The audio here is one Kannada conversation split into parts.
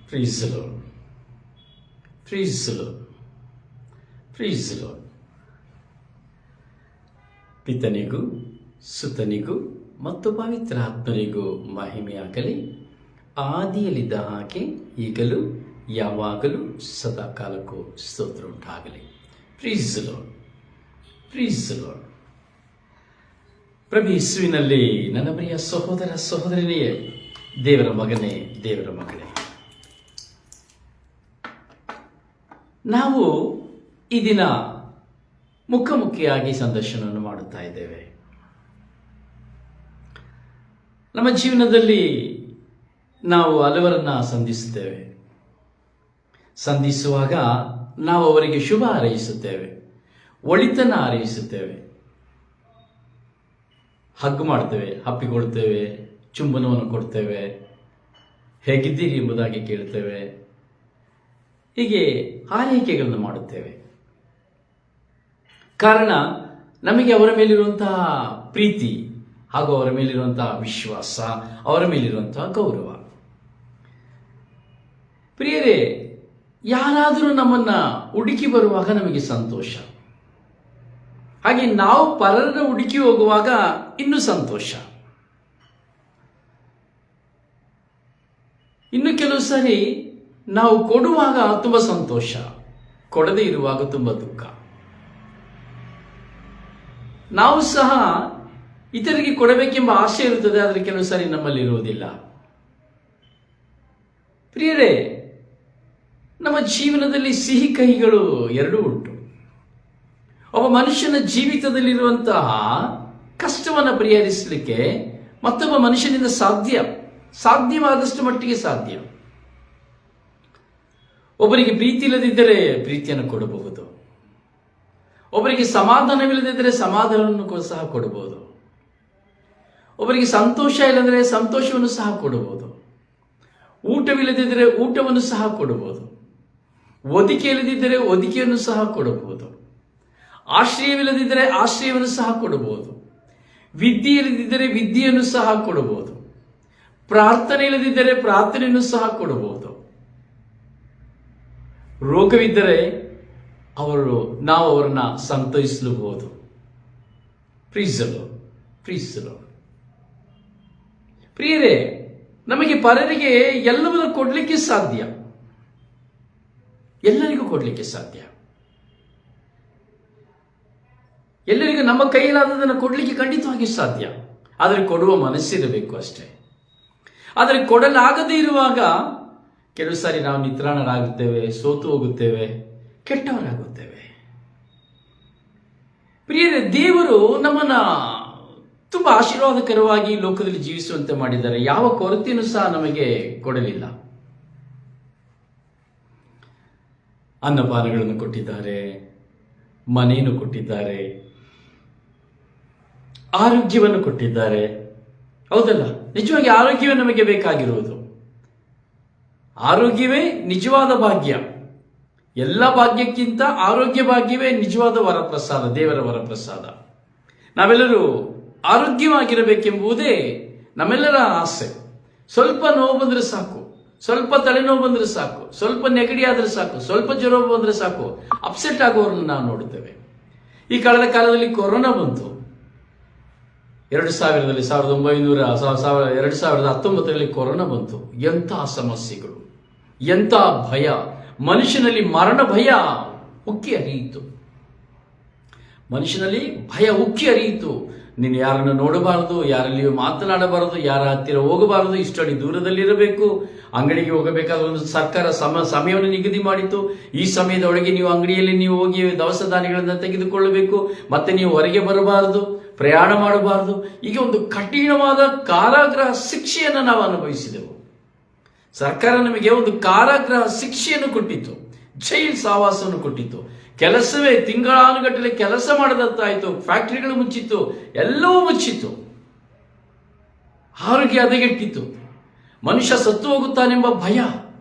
Praise the Lord. Praise the Lord. Praise the Lord. ಪಿತನಿಗೂ ಸುತನಿಗೂ ಮತ್ತು ಪವಿತ್ರ ಆತ್ಮನಿಗೂ ಮಹಿಮೆಯಾಗಲಿ. ಆದಿಯಲ್ಲಿದ್ದ ಹಾಗೆ ಈಗಲೂ ಯಾವಾಗಲೂ ಸದಾಕಾಲಕ್ಕೂ ಸ್ತೋತ್ರ ಉಂಟಾಗಲಿ. Praise the Lord. Praise the Lord. ಪ್ರಭು ಯೇಸುವಿನಲ್ಲಿ ನನ್ನ ಪ್ರಿಯ ಸಹೋದರ ಸಹೋದರಿಯೇ, ದೇವರ ಮಗನೇ, ದೇವರ ಮಗಳೇ, ನಾವು ಈ ದಿನ ಮುಖಾಮುಖಿಯಾಗಿ ಸಂದರ್ಶನವನ್ನು ಮಾಡುತ್ತಾ ಇದ್ದೇವೆ. ನಮ್ಮ ಜೀವನದಲ್ಲಿ ನಾವು ಹಲವರನ್ನ ಸಂಧಿಸುತ್ತೇವೆ. ಸಂಧಿಸುವಾಗ ನಾವು ಅವರಿಗೆ ಶುಭ ಹಾರೈಸುತ್ತೇವೆ, ಒಳಿತನ್ನ ಹಾರೈಸುತ್ತೇವೆ, ಹಗ್ ಮಾಡ್ತೇವೆ, ಅಪ್ಪಿಕೊಳ್ತೇವೆ, ಚುಂಬನವನ್ನು ಕೊಡ್ತೇವೆ, ಹೇಗಿದ್ದೀರಿ ಎಂಬುದಾಗಿ ಕೇಳ್ತೇವೆ. ಹೀಗೆ ಹಾರೈಕೆಗಳನ್ನು ಮಾಡುತ್ತೇವೆ. ಕಾರಣ ನಮಗೆ ಅವರ ಮೇಲಿರುವಂತಹ ಪ್ರೀತಿ ಹಾಗೂ ಅವರ ಮೇಲಿರುವಂತಹ ವಿಶ್ವಾಸ, ಅವರ ಮೇಲಿರುವಂತಹ ಗೌರವ. ಪ್ರಿಯರೇ, ಯಾರಾದರೂ ನಮ್ಮನ್ನ ಹುಡುಕಿ ಬರುವಾಗ ನಮಗೆ ಸಂತೋಷ. ಹಾಗೆ ನಾವು ಪರರನ್ನು ಹುಡುಕಿ ಹೋಗುವಾಗ ಇನ್ನೂ ಸಂತೋಷ. ಇನ್ನು ಕೆಲವು ಸಾರಿ ನಾವು ಕೊಡುವಾಗ ತುಂಬಾ ಸಂತೋಷ, ಕೊಡದೇ ಇರುವಾಗ ತುಂಬಾ ದುಃಖ. ನಾವು ಸಹ ಇತರರಿಗೆ ಕೊಡಬೇಕೆಂಬ ಆಸೆ ಇರುತ್ತದೆ, ಆದರೆ ಕೆಲವು ಸಾರಿ ನಮ್ಮಲ್ಲಿ ಇರುವುದಿಲ್ಲ. ಪ್ರಿಯರೇ, ನಮ್ಮ ಜೀವನದಲ್ಲಿ ಸಿಹಿ ಕಹಿಗಳು ಎರಡೂ ಉಂಟು. ಒಬ್ಬ ಮನುಷ್ಯನ ಜೀವಿತದಲ್ಲಿರುವಂತಹ ಕಷ್ಟವನ್ನು ಪರಿಹರಿಸಲಿಕ್ಕೆ ಮತ್ತೊಬ್ಬ ಮನುಷ್ಯನಿಂದ ಸಾಧ್ಯವಾದಷ್ಟು ಮಟ್ಟಿಗೆ ಸಾಧ್ಯ. ಒಬ್ಬರಿಗೆ ಪ್ರೀತಿ ಇಲ್ಲದಿದ್ದರೆ ಪ್ರೀತಿಯನ್ನು ಕೊಡಬಹುದು, ಒಬ್ಬರಿಗೆ ಸಮಾಧಾನವಿಲ್ಲದಿದ್ದರೆ ಸಮಾಧಾನವನ್ನು ಸಹ ಕೊಡಬಹುದು, ಒಬ್ಬರಿಗೆ ಸಂತೋಷ ಇಲ್ಲದಿದ್ದರೆ ಸಂತೋಷವನ್ನು ಸಹ ಕೊಡಬಹುದು, ಊಟವಿಲ್ಲದಿದ್ದರೆ ಊಟವನ್ನು ಸಹ ಕೊಡಬಹುದು, ಒದಿಕೆ ಇಲ್ಲದಿದ್ದರೆ ಒದಿಕೆಯನ್ನು ಸಹ ಕೊಡಬಹುದು, ಆಶ್ರಯವಿಲ್ಲದಿದ್ದರೆ ಆಶ್ರಯವನ್ನು ಸಹ ಕೊಡಬಹುದು, ವಿದ್ಯೆ ಇಲ್ಲದಿದ್ದರೆ ವಿದ್ಯೆಯನ್ನು ಸಹ ಕೊಡಬಹುದು, ಪ್ರಾರ್ಥನೆ ಇಲ್ಲದಿದ್ದರೆ ಪ್ರಾರ್ಥನೆಯನ್ನು ಸಹ ಕೊಡಬಹುದು, ರೋಗವಿದ್ದರೆ ನಾವು ಅವರನ್ನ ಸಂತೈಸಲೂಬಹುದು. Praise the Lord. Praise the Lord. ಪ್ರಿಯರೇ, ನಮಗೆ ಪರರಿಗೆ ಎಲ್ಲವನ್ನೂ ಕೊಡಲಿಕ್ಕೆ ಸಾಧ್ಯ, ಎಲ್ಲರಿಗೂ ಕೊಡಲಿಕ್ಕೆ ಸಾಧ್ಯ. ಎಲ್ಲರಿಗೂ ನಮ್ಮ ಕೈಯಲ್ಲಾದದನ್ನು ಕೊಡಲಿಕ್ಕೆ ಖಂಡಿತವಾಗಿ ಸಾಧ್ಯ. ಆದರೆ ಕೊಡುವ ಮನಸ್ಸಿರಬೇಕು ಅಷ್ಟೇ. ಆದರೆ ಕೊಡಲಾಗದೇ ಇರುವಾಗ ಕೆಲವು ಸಾರಿ ನಾವು ನಿತ್ರಾಣರಾಗುತ್ತೇವೆ, ಸೋತು ಹೋಗುತ್ತೇವೆ, ಕೆಟ್ಟವರಾಗುತ್ತೇವೆ. ಪ್ರಿಯರೇ, ದೇವರು ನಮ್ಮನ್ನ ತುಂಬಾ ಆಶೀರ್ವಾದಕರವಾಗಿ ಲೋಕದಲ್ಲಿ ಜೀವಿಸುವಂತೆ ಮಾಡಿದ್ದಾರೆ. ಯಾವ ಕೊರತೆಯನ್ನು ಸಹ ನಮಗೆ ಕೊಡಲಿಲ್ಲ. ಅನ್ನಪಾನಗಳನ್ನು ಕೊಟ್ಟಿದ್ದಾರೆ, ಮನೆಯನ್ನು ಕೊಟ್ಟಿದ್ದಾರೆ, ಆರೋಗ್ಯವನ್ನು ಕೊಟ್ಟಿದ್ದಾರೆ. ಹೌದಲ್ಲ? ನಿಜವಾಗಿ ಆರೋಗ್ಯವೇ ನಮಗೆ ಬೇಕಾಗಿರುವುದು. ಆರೋಗ್ಯವೇ ನಿಜವಾದ ಭಾಗ್ಯ. ಎಲ್ಲ ಭಾಗ್ಯಕ್ಕಿಂತ ಆರೋಗ್ಯ ಭಾಗ್ಯವೇ ನಿಜವಾದ ವರಪ್ರಸಾದ, ದೇವರ ವರಪ್ರಸಾದ. ನಾವೆಲ್ಲರೂ ಆರೋಗ್ಯವಾಗಿರಬೇಕೆಂಬುದೇ ನಮ್ಮೆಲ್ಲರ ಆಸೆ. ಸ್ವಲ್ಪ ನೋವು ಬಂದರೆ ಸಾಕು, ಸ್ವಲ್ಪ ತಲೆನೋವು ಬಂದರೆ ಸಾಕು, ಸ್ವಲ್ಪ ನೆಗಡಿ ಆದರೆ ಸಾಕು, ಸ್ವಲ್ಪ ಜ್ವರ ಬಂದರೆ ಸಾಕು, ಅಪ್ಸೆಟ್ ಆಗುವವರನ್ನು ನಾವು ನೋಡುತ್ತೇವೆ. ಈ ಕಳೆದ ಕಾಲದಲ್ಲಿ ಕೊರೋನಾ ಬಂತು. 2019ರಲ್ಲಿ ಕೊರೋನಾ ಬಂತು. ಎಂತಹ ಸಮಸ್ಯೆಗಳು, ಎಂಥ ಭಯ, ಮನುಷ್ಯನಲ್ಲಿ ಮರಣ ಭಯ ಉಕ್ಕಿ ಹರಿಯಿತು. ಮನುಷ್ಯನಲ್ಲಿ ಭಯ ಉಕ್ಕಿ ಹರಿಯಿತು. ನೀನು ಯಾರನ್ನು ನೋಡಬಾರದು, ಯಾರಲ್ಲಿಯೂ ಮಾತನಾಡಬಾರದು, ಯಾರ ಹತ್ತಿರ ಹೋಗಬಾರದು, ಇಷ್ಟಡಿ ದೂರದಲ್ಲಿರಬೇಕು. ಅಂಗಡಿಗೆ ಹೋಗಬೇಕಾದ ಒಂದು ಸರ್ಕಾರ ಸಮಯವನ್ನು ನಿಗದಿ ಮಾಡಿತು. ಈ ಸಮಯದೊಳಗೆ ನೀವು ಅಂಗಡಿಯಲ್ಲಿ ನೀವು ಹೋಗಿ ದವಸ ಧಾನ್ಯಗಳನ್ನು ತೆಗೆದುಕೊಳ್ಳಬೇಕು, ಮತ್ತೆ ನೀವು ಹೊರಗೆ ಬರಬಾರದು, ಪ್ರಯಾಣ ಮಾಡಬಾರದು. ಈಗ ಒಂದು ಕಠಿಣವಾದ ಕಾರಾಗೃಹ ಶಿಕ್ಷೆಯನ್ನು ನಾವು ಅನುಭವಿಸಿದೆವು. ಸರ್ಕಾರ ನಮಗೆ ಒಂದು ಕಾರಾಗೃಹ ಶಿಕ್ಷೆಯನ್ನು ಕೊಟ್ಟಿತ್ತು, ಜೈಲ್ ಸಾವಾಸವನ್ನು ಕೊಟ್ಟಿತ್ತು. ಕೆಲಸವೇ ತಿಂಗಳಾನುಗಟ್ಟಲೆ ಕೆಲಸ ಮಾಡದಂತಾಯಿತು. ಫ್ಯಾಕ್ಟರಿಗಳು ಮುಚ್ಚಿತ್ತು, ಎಲ್ಲವೂ ಮುಚ್ಚಿತ್ತು. ಆರೋಗ್ಯ ಹದಗೆಟ್ಟಿತ್ತು. ಮನುಷ್ಯ ಸತ್ತು ಹೋಗುತ್ತಾನೆಂಬ ಭಯ.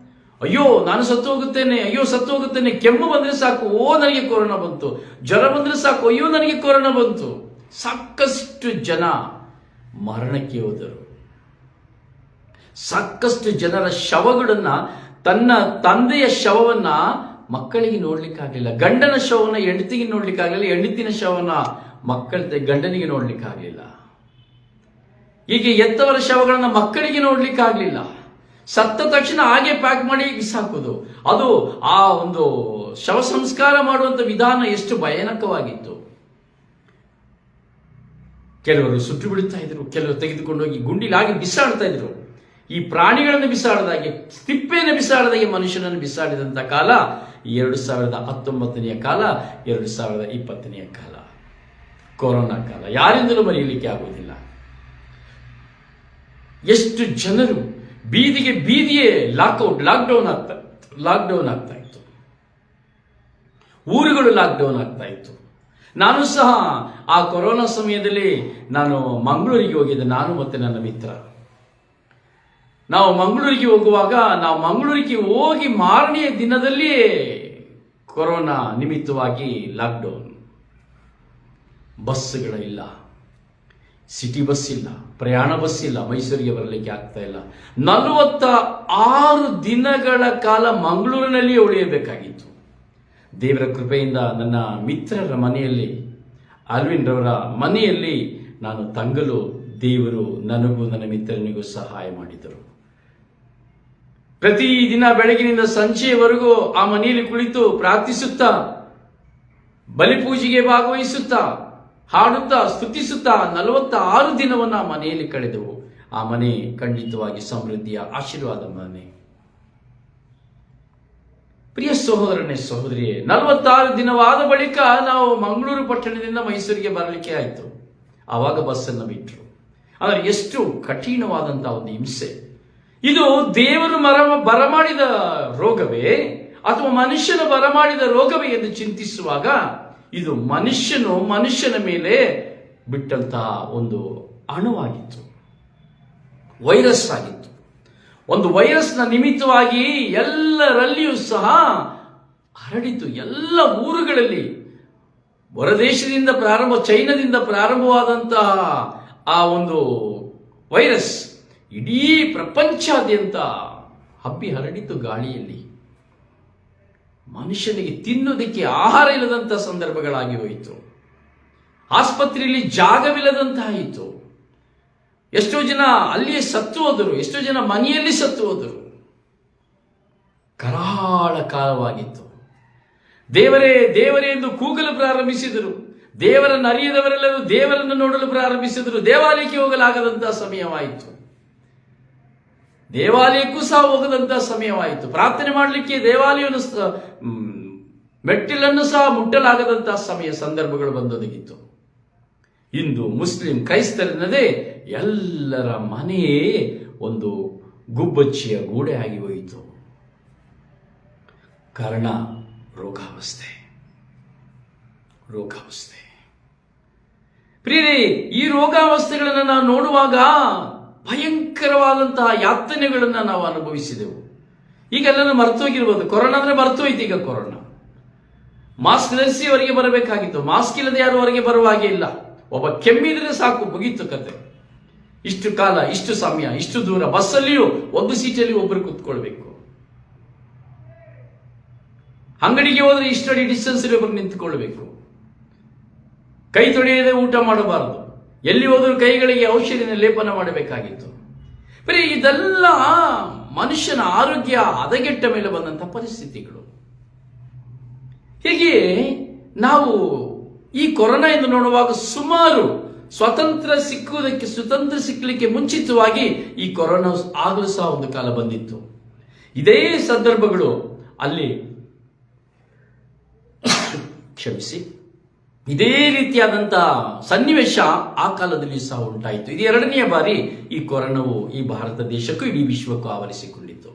ಅಯ್ಯೋ ನಾನು ಸತ್ತು ಹೋಗುತ್ತೇನೆ, ಅಯ್ಯೋ ಸತ್ತು ಹೋಗುತ್ತೇನೆ. ಕೆಮ್ಮು ಬಂದ್ರೆ ಸಾಕು, ಓ ನನಗೆ ಕೊರೋನಾ ಬಂತು. ಜ್ವರ ಬಂದ್ರೆ ಸಾಕು, ಅಯ್ಯೋ ನನಗೆ ಕೊರೋನಾ ಬಂತು. ಸಾಕಷ್ಟು ಜನ ಮರಣಕ್ಕೆ ಹೋದರು. ಸಾಕಷ್ಟು ಜನರ ಶವಗಳನ್ನ ತನ್ನ ತಂದೆಯ ಶವವನ್ನ ಮಕ್ಕಳಿಗೆ ನೋಡ್ಲಿಕ್ಕಾಗಲಿಲ್ಲ, ಗಂಡನ ಶವವನ್ನ ಹೆಂಡತಿಗೆ ನೋಡ್ಲಿಕ್ಕಾಗಲಿಲ್ಲ, ಹೆಂಡತಿನ ಶವವನ್ನ ಗಂಡನಿಗೆ ನೋಡ್ಲಿಕ್ಕಾಗಲಿಲ್ಲ. ಹೀಗೆ ಎತ್ತವರ ಶವಗಳನ್ನ ಮಕ್ಕಳಿಗೆ ನೋಡ್ಲಿಕ್ಕಾಗಲಿಲ್ಲ. ಸತ್ತ ತಕ್ಷಣ ಹಾಗೆ ಪ್ಯಾಕ್ ಮಾಡಿ ಬಿಸಾಕೋದು, ಅದು ಆ ಒಂದು ಶವ ಸಂಸ್ಕಾರ ಮಾಡುವಂತ ವಿಧಾನ ಎಷ್ಟು ಭಯಾನಕವಾಗಿತ್ತು. ಕೆಲವರು ಸುಟ್ಟು ಬಿಡುತ್ತಾ ಇದ್ರು, ಕೆಲವರು ತೆಗೆದುಕೊಂಡು ಹೋಗಿ ಗುಂಡಿಲಾಗಿ ಬಿಸಾಡ್ತಾ ಇದ್ರು. ಈ ಪ್ರಾಣಿಗಳನ್ನು ಬಿಸಾಡದಾಗೆ, ತಿಪ್ಪೆಯನ್ನು ಬಿಸಾಡದಾಗೆ ಮನುಷ್ಯನನ್ನು ಬಿಸಾಡಿದಂತ ಕಾಲ 2019ನೇ ಕಾಲ, 2020ನೇ ಕಾಲ, ಕೊರೋನಾ ಕಾಲ. ಯಾರಿಂದಲೂ ಮರೆಯಲಿಕ್ಕೆ ಆಗುವುದಿಲ್ಲ. ಎಷ್ಟು ಜನರು ಬೀದಿಯೇ ಲಾಕ್ಡೌನ್ ಆಗ್ತಾ ಇತ್ತು. ಊರುಗಳು ಲಾಕ್ಡೌನ್ ಆಗ್ತಾ ಇತ್ತು. ನಾನು ಸಹ ಆ ಕೊರೋನಾ ಸಮಯದಲ್ಲಿ ನಾನು ಮಂಗಳೂರಿಗೆ ಹೋಗಿದ್ದೆ, ನಾನು ಮತ್ತೆ ನನ್ನ ಮಿತ್ರ. ನಾವು ಮಂಗಳೂರಿಗೆ ಹೋಗುವಾಗ, ನಾವು ಮಂಗಳೂರಿಗೆ ಹೋಗಿ ಮಾರನೆಯ ದಿನದಲ್ಲಿಯೇ ಕೊರೋನಾ ನಿಮಿತ್ತವಾಗಿ ಲಾಕ್ಡೌನ್. ಬಸ್ಗಳಿಲ್ಲ, ಸಿಟಿ ಬಸ್ ಇಲ್ಲ, ಪ್ರಯಾಣ ಬಸ್ ಇಲ್ಲ, ಮೈಸೂರಿಗೆ ಬರಲಿಕ್ಕೆ ಆಗ್ತಾ ಇಲ್ಲ. 46 ದಿನಗಳ ಕಾಲ ಮಂಗಳೂರಿನಲ್ಲಿಯೇ ಉಳಿಯಬೇಕಾಗಿತ್ತು. ದೇವರ ಕೃಪೆಯಿಂದ ನನ್ನ ಮಿತ್ರರ ಮನೆಯಲ್ಲಿ, ಆಲ್ವಿನ್ ರವರ ಮನೆಯಲ್ಲಿ ನಾನು ತಂಗಲು ದೇವರು ನನಗೂ ನನ್ನ ಮಿತ್ರನಿಗೂ ಸಹಾಯ ಮಾಡಿದರು. ಪ್ರತಿದಿನ ಬೆಳಗಿನಿಂದ ಸಂಜೆಯವರೆಗೂ ಆ ಮನೆಯಲ್ಲಿ ಕುಳಿತು ಪ್ರಾರ್ಥಿಸುತ್ತಾ, ಬಲಿಪೂಜೆಗೆ ಭಾಗವಹಿಸುತ್ತಾ, ಹಾಡುತ್ತಾ, ಸ್ತುತಿಸುತ್ತಾ 46 ದಿನವನ್ನ ಮನೆಯಲ್ಲಿ ಕಳೆದೆವು. ಆ ಮನೆ ಖಂಡಿತವಾಗಿ ಸಮೃದ್ಧಿಯ ಆಶೀರ್ವಾದ ಮನೆ. ಪ್ರಿಯ ಸಹೋದರನೇ, ಸಹೋದರಿಯೇ, 46 ದಿನವಾದ ಬಳಿಕ ನಾವು ಮಂಗಳೂರು ಪಟ್ಟಣದಿಂದ ಮೈಸೂರಿಗೆ ಬರಲಿಕ್ಕೆ ಆಯಿತು. ಆವಾಗ ಬಸ್ಸನ್ನು ಬಿಟ್ಟರು. ಆದರೆ ಎಷ್ಟು ಕಠಿಣವಾದಂತಹ ಒಂದು ಹಿಂಸೆ ಇದು! ದೇವರು ಬರಮಾಡಿದ ರೋಗವೇ ಅಥವಾ ಮನುಷ್ಯನ ಬರಮಾಡಿದ ರೋಗವೇ ಎಂದು ಚಿಂತಿಸುವಾಗ, ಇದು ಮನುಷ್ಯನ ಮೇಲೆ ಬಿಟ್ಟಂತಹ ಒಂದು ಅಣುವಾಗಿತ್ತು, ವೈರಸ್ ಆಗಿತ್ತು. ಒಂದು ವೈರಸ್ನ ನಿಮಿತ್ತವಾಗಿ ಎಲ್ಲರಲ್ಲಿಯೂ ಸಹ ಹರಡಿತು. ಎಲ್ಲ ಊರುಗಳಲ್ಲಿ ಹೊರದೇಶದಿಂದ ಚೈನಾದಿಂದ ಪ್ರಾರಂಭವಾದಂತಹ ಆ ಒಂದು ವೈರಸ್ ಇಡೀ ಪ್ರಪಂಚಾದ್ಯಂತ ಹಬ್ಬಿ ಹರಡಿತು ಗಾಳಿಯಲ್ಲಿ. ಮನುಷ್ಯನಿಗೆ ತಿನ್ನೋದಕ್ಕೆ ಆಹಾರ ಇಲ್ಲದಂತಹ ಸಂದರ್ಭಗಳಾಗಿ ಹೋಯಿತು. ಆಸ್ಪತ್ರೆಯಲ್ಲಿ ಜಾಗವಿಲ್ಲದಂತಾಯಿತು. ಎಷ್ಟೋ ಜನ ಅಲ್ಲಿಯೇ ಸತ್ತು ಹೋದರು, ಎಷ್ಟೋ ಜನ ಮನೆಯಲ್ಲಿ ಸತ್ತು ಹೋದರು. ಕರಾಳ ಕಾಲವಾಗಿತ್ತು. ದೇವರೇ ದೇವರೇ ಎಂದು ಕೂಗಲು ಪ್ರಾರಂಭಿಸಿದರು. ದೇವರನ್ನು ಅರಿಯದವರೆಲ್ಲರೂ ದೇವರನ್ನು ನೋಡಲು ಪ್ರಾರಂಭಿಸಿದರು. ದೇವಾಲಯಕ್ಕೆ ಹೋಗಲಾಗದಂತಹ ಸಮಯವಾಯಿತು. ದೇವಾಲಯಕ್ಕೂ ಸಹ ಹೋಗದಂತಹ ಸಮಯವಾಯಿತು. ಪ್ರಾರ್ಥನೆ ಮಾಡಲಿಕ್ಕೆ ದೇವಾಲಯವನ್ನು ಮೆಟ್ಟಿಲನ್ನು ಸಹ ಮುಟ್ಟಲಾಗದಂತಹ ಸಂದರ್ಭಗಳು ಬಂದೊದಗಿತ್ತು. ಇಂದು ಮುಸ್ಲಿಂ ಕ್ರೈಸ್ತರೆನ್ನದೇ ಎಲ್ಲರ ಮನೆಯೇ ಒಂದು ಗುಬ್ಬಚ್ಚಿಯ ಗೂಡೆ ಆಗಿ ಹೋಯಿತು. ಕಾರಣ ರೋಗಾವಸ್ಥೆ. ಪ್ರಿಯರೇ, ಈ ರೋಗಾವಸ್ಥೆಗಳನ್ನು ನಾವು ನೋಡುವಾಗ ಭಯಂಕರವಾದಂತಹ ಯಾತನೆಗಳನ್ನು ನಾವು ಅನುಭವಿಸಿದೆವು. ಈಗೆಲ್ಲ ಮರ್ತೋಗಿರ್ಬೋದು. ಕೊರೋನಾ ಅಂದ್ರೆ ಮರ್ತೋಯ್ತು. ಈಗ ಕೊರೋನಾ ಮಾಸ್ಕ್ ಧರಿಸಿ ಹೊರಗೆ ಬರಬೇಕಾಗಿತ್ತು. ಮಾಸ್ಕ್ ಇಲ್ಲದೆ ಯಾರು ಹೊರಗೆ ಬರುವ ಹಾಗೆ ಇಲ್ಲ. ಒಬ್ಬ ಕೆಮ್ಮಿದ್ರೆ ಸಾಕು, ಮುಗೀತು ಕತೆ. ಇಷ್ಟು ಕಾಲ, ಇಷ್ಟು ಸಮಯ, ಇಷ್ಟು ದೂರ ಬಸ್ಸಲ್ಲಿಯೂ ಒಂದು ಸೀಟಲ್ಲಿ ಒಬ್ಬರು ಕೂತ್ಕೊಳ್ಬೇಕು. ಅಂಗಡಿಗೆ ಹೋದ್ರೆ ಇಷ್ಟಡಿ ಡಿಸ್ಟೆನ್ಸ್ ಒಬ್ಬರು ನಿಂತುಕೊಳ್ಬೇಕು. ಕೈ ತೊಳೆಯದೆ ಊಟ ಮಾಡಬಾರದು. ಎಲ್ಲಿ ಹೋದರೂ ಕೈಗಳಿಗೆ ಔಷಧಿನ ಲೇಪನ ಮಾಡಬೇಕಾಗಿತ್ತು. ಬರೀ ಇದೆಲ್ಲ ಮನುಷ್ಯನ ಆರೋಗ್ಯ ಹದಗೆಟ್ಟ ಮೇಲೆ ಬಂದಂತಹ ಪರಿಸ್ಥಿತಿಗಳು. ಹೀಗೆ ನಾವು ಈ ಕೊರೋನಾ ಎಂದು ನೋಡುವಾಗ ಸುಮಾರು ಸ್ವತಂತ್ರ ಸಿಕ್ಕಲಿಕ್ಕೆ ಮುಂಚಿತವಾಗಿ ಈ ಕೊರೋನಾ ಆಗಲೂ ಸಹ ಒಂದು ಕಾಲ ಬಂದಿತ್ತು. ಇದೇ ಸಂದರ್ಭಗಳು ಅಲ್ಲಿ ಇದೇ ರೀತಿಯಾದಂತಹ ಸನ್ನಿವೇಶ ಆ ಕಾಲದಲ್ಲಿ ಸಹ ಉಂಟಾಯಿತು. ಇದು 2ನೇ ಬಾರಿ ಈ ಕೊರೋನಾವು ಈ ಭಾರತ ದೇಶಕ್ಕೂ ಇಡೀ ವಿಶ್ವಕ್ಕೂ ಆವರಿಸಿಕೊಂಡಿತ್ತು.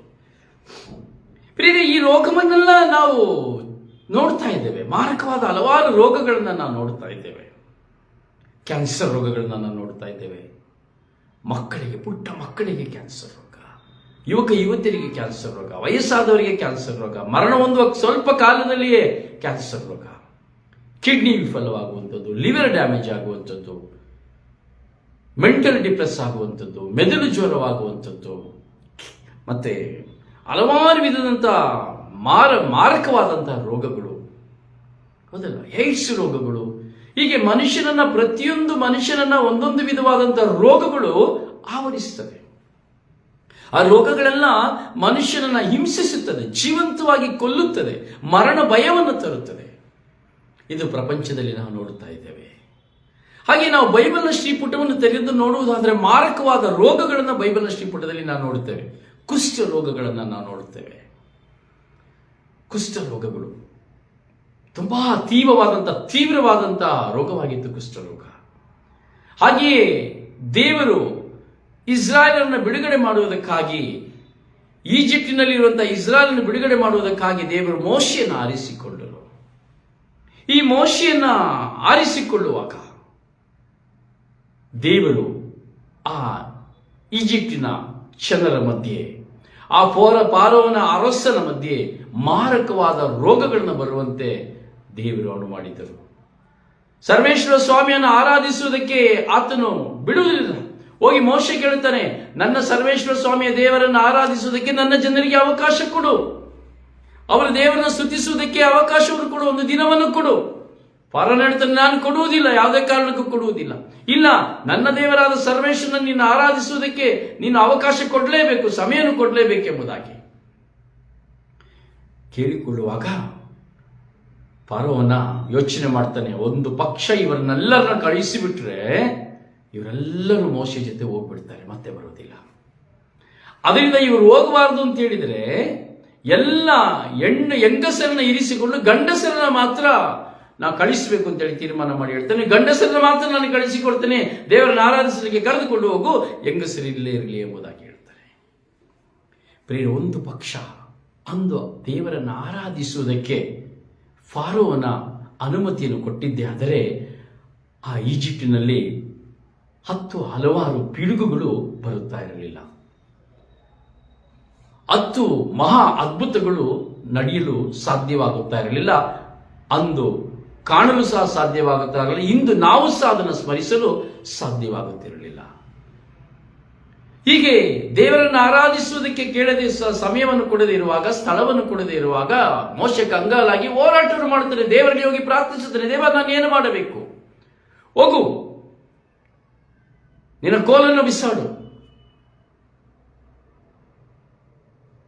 ಪ್ರಿಯರೇ, ಈ ರೋಗವನ್ನೆಲ್ಲ ನಾವು ನೋಡ್ತಾ ಇದ್ದೇವೆ. ಮಾರಕವಾದ ಹಲವಾರು ರೋಗಗಳನ್ನ ನಾವು ನೋಡ್ತಾ ಇದ್ದೇವೆ. ಕ್ಯಾನ್ಸರ್ ರೋಗಗಳನ್ನ ನಾವು ನೋಡ್ತಾ ಇದ್ದೇವೆ. ಪುಟ್ಟ ಮಕ್ಕಳಿಗೆ ಕ್ಯಾನ್ಸರ್ ರೋಗ, ಯುವಕ ಯುವತಿಯರಿಗೆ ಕ್ಯಾನ್ಸರ್ ರೋಗ, ವಯಸ್ಸಾದವರಿಗೆ ಕ್ಯಾನ್ಸರ್ ರೋಗ, ಮರಣ ಹೊಂದುವ ಸ್ವಲ್ಪ ಕಾಲದಲ್ಲಿಯೇ ಕ್ಯಾನ್ಸರ್ ರೋಗ, ಕಿಡ್ನಿ ವಿಫಲವಾಗುವಂಥದ್ದು, ಲಿವರ್ ಡ್ಯಾಮೇಜ್ ಆಗುವಂಥದ್ದು, ಮೆಂಟಲ್ ಡಿಪ್ರೆಸ್ ಆಗುವಂಥದ್ದು, ಮೆದುಳು ಜ್ವರವಾಗುವಂಥದ್ದು, ಮತ್ತೆ ಹಲವಾರು ವಿಧದಂಥ ಮಾರಕವಾದಂತಹ ರೋಗಗಳು, ಹೌದಲ್ಲ, ಏಡ್ಸ್ ರೋಗಗಳು, ಹೀಗೆ ಪ್ರತಿಯೊಂದು ಮನುಷ್ಯನನ್ನ ಒಂದೊಂದು ವಿಧವಾದಂತಹ ರೋಗಗಳು ಆವರಿಸ್ತವೆ. ಆ ರೋಗಗಳೆಲ್ಲ ಮನುಷ್ಯನನ್ನ ಹಿಂಸಿಸುತ್ತದೆ, ಜೀವಂತವಾಗಿ ಕೊಲ್ಲುತ್ತದೆ, ಮರಣ ಭಯವನ್ನು ತರುತ್ತದೆ. ಇದು ಪ್ರಪಂಚದಲ್ಲಿ ನಾವು ನೋಡುತ್ತಾ ಇದ್ದೇವೆ. ಹಾಗೆ ನಾವು ಬೈಬಲ್ನ ಶ್ರೀಪುಟವನ್ನು ತೆರೆದು ನೋಡುವುದಾದರೆ ಮಾರಕವಾದ ರೋಗಗಳನ್ನು ಬೈಬಲ್ನ ಶ್ರೀಪುಟದಲ್ಲಿ ನಾವು ನೋಡುತ್ತೇವೆ. ಕುಷ್ಠ ರೋಗಗಳನ್ನು ನಾವು ನೋಡುತ್ತೇವೆ. ಕುಷ್ಠ ರೋಗಗಳು ತುಂಬಾ ತೀವ್ರವಾದಂತಹ ರೋಗವಾಗಿತ್ತು ಕುಷ್ಠರೋಗ. ಹಾಗೆಯೇ ದೇವರು ಇಸ್ರಾಯೇಲನ್ನು ಬಿಡುಗಡೆ ಮಾಡುವುದಕ್ಕಾಗಿ, ಈಜಿಪ್ಟಿನಲ್ಲಿರುವಂತಹ ಇಸ್ರಾಯೇಲನ್ನು ಬಿಡುಗಡೆ ಮಾಡುವುದಕ್ಕಾಗಿ ದೇವರು ಮೋಶೆಯನ್ನು ಆರಿಸಿಕೊಂಡರು. ಈ ಮೋಶೆಯನ್ನ ಆರಿಸಿಕೊಳ್ಳುವಾಗ ದೇವರು ಆ ಈಜಿಪ್ಟಿನ ಜನರ ಮಧ್ಯೆ, ಆ ಫಾರೋವನ ಅರಸನ ಮಧ್ಯೆ ಮಾರಕವಾದ ರೋಗಗಳನ್ನು ಬರುವಂತೆ ದೇವರು ಅನು ಮಾಡಿದರು. ಸರ್ವೇಶ್ವರ ಸ್ವಾಮಿಯನ್ನು ಆರಾಧಿಸುವುದಕ್ಕೆ ಆತನು ಬಿಡುವುದಿಲ್ಲ. ಹೋಗಿ ಮೋಶೆ ಕೇಳುತ್ತಾನೆ, ನನ್ನ ಸರ್ವೇಶ್ವರ ಸ್ವಾಮಿಯ ದೇವರನ್ನು ಆರಾಧಿಸುವುದಕ್ಕೆ ನನ್ನ ಜನರಿಗೆ ಅವಕಾಶ ಕೊಡು, ಅವರ ದೇವರನ್ನು ಸ್ತುತಿಸುವುದಕ್ಕೆ ಅವಕಾಶವನ್ನು ಕೊಡು, ಒಂದು ದಿನವನ್ನು ಕೊಡು. ಫಾರೋನ್ ಹೇಳ್ತಾನೆ, ನಾನು ಕೊಡುವುದಿಲ್ಲ, ಯಾವುದೇ ಕಾರಣಕ್ಕೂ ಕೊಡುವುದಿಲ್ಲ. ಇಲ್ಲ, ನನ್ನ ದೇವರಾದ ಸರ್ವೇಶ್ವರನ ನಿನ್ನ ಆರಾಧಿಸುವುದಕ್ಕೆ ನೀನು ಅವಕಾಶ ಕೊಡಲೇಬೇಕು, ಸಮಯವನ್ನು ಕೊಡಲೇಬೇಕೆಂಬುದಾಗಿ ಕೇಳಿಕೊಳ್ಳುವಾಗ ಫಾರೋನ ಯೋಚನೆ ಮಾಡ್ತಾನೆ, ಒಂದು ಪಕ್ಷ ಇವರನ್ನೆಲ್ಲರನ್ನ ಕಳಿಸಿಬಿಟ್ರೆ ಇವರೆಲ್ಲರೂ ಮೋಶೆ ಜೊತೆ ಹೋಗ್ಬಿಡ್ತಾರೆ, ಮತ್ತೆ ಬರೋದಿಲ್ಲ. ಅದರಿಂದ ಇವರು ಹೋಗಬಾರದು ಅಂತ ಹೇಳಿದರೆ ಎಲ್ಲ ಹೆಂಗಸರನ್ನ ಇರಿಸಿಕೊಂಡು ಗಂಡಸರನ್ನ ಮಾತ್ರ ನಾವು ಕಳಿಸಬೇಕು ಅಂತೇಳಿ ತೀರ್ಮಾನ ಮಾಡಿ ಹೇಳ್ತಾನೆ. ಗಂಡಸರನ್ನ ಮಾತ್ರ ನಾನು ಕಳಿಸಿಕೊಡ್ತೇನೆ, ದೇವರನ್ನು ಆರಾಧಿಸಲಿಕ್ಕೆ ಕರೆದುಕೊಂಡು ಹೋಗು, ಹೆಂಗಸರಿಲ್ಲೇ ಇರಲಿ ಎಂಬುದಾಗಿ ಹೇಳ್ತಾರೆ. ಪ್ರಿಯ, ಒಂದು ಪಕ್ಷ ಅಂದು ದೇವರನ್ನು ಆರಾಧಿಸುವುದಕ್ಕೆ ಫಾರೋವನ ಅನುಮತಿಯನ್ನು ಕೊಟ್ಟಿದ್ದೇ ಆದರೆ ಆ ಈಜಿಪ್ಟಿನಲ್ಲಿ ಹಲವಾರು ಪಿಡುಗುಗಳು ಬರುತ್ತಾ ಇರಲಿಲ್ಲ. 10 ಮಹಾ ಅದ್ಭುತಗಳು ನಡೆಯಲು ಸಾಧ್ಯವಾಗುತ್ತಾ ಇರಲಿಲ್ಲ. ಅಂದು ಕಾಣಲು ಸಹ ಸಾಧ್ಯವಾಗುತ್ತಾ ಇರಲಿಲ್ಲ. ಇಂದು ನಾವು ಸಹ ಅದನ್ನು ಸ್ಮರಿಸಲು ಸಾಧ್ಯವಾಗುತ್ತಿರಲಿಲ್ಲ. ಹೀಗೆ ದೇವರನ್ನು ಆರಾಧಿಸುವುದಕ್ಕೆ ಕೇಳದೆ ಸಮಯವನ್ನು ಕೊಡದೇ ಇರುವಾಗ, ಸ್ಥಳವನ್ನು ಕೊಡದೇ ಇರುವಾಗ ಮೋಶೆ ಕಂಗಾಲಾಗಿ ಹೋರಾಟವನ್ನು ಮಾಡುತ್ತಾನೆ. ದೇವರಿಗೆ ಹೋಗಿ ಪ್ರಾರ್ಥಿಸುತ್ತಾನೆ, ದೇವ, ನಾನು ಏನು ಮಾಡಬೇಕು? ಹೋಗು, ನಿನ್ನ ಕೋಲನ್ನು ಬಿಸಾಡು.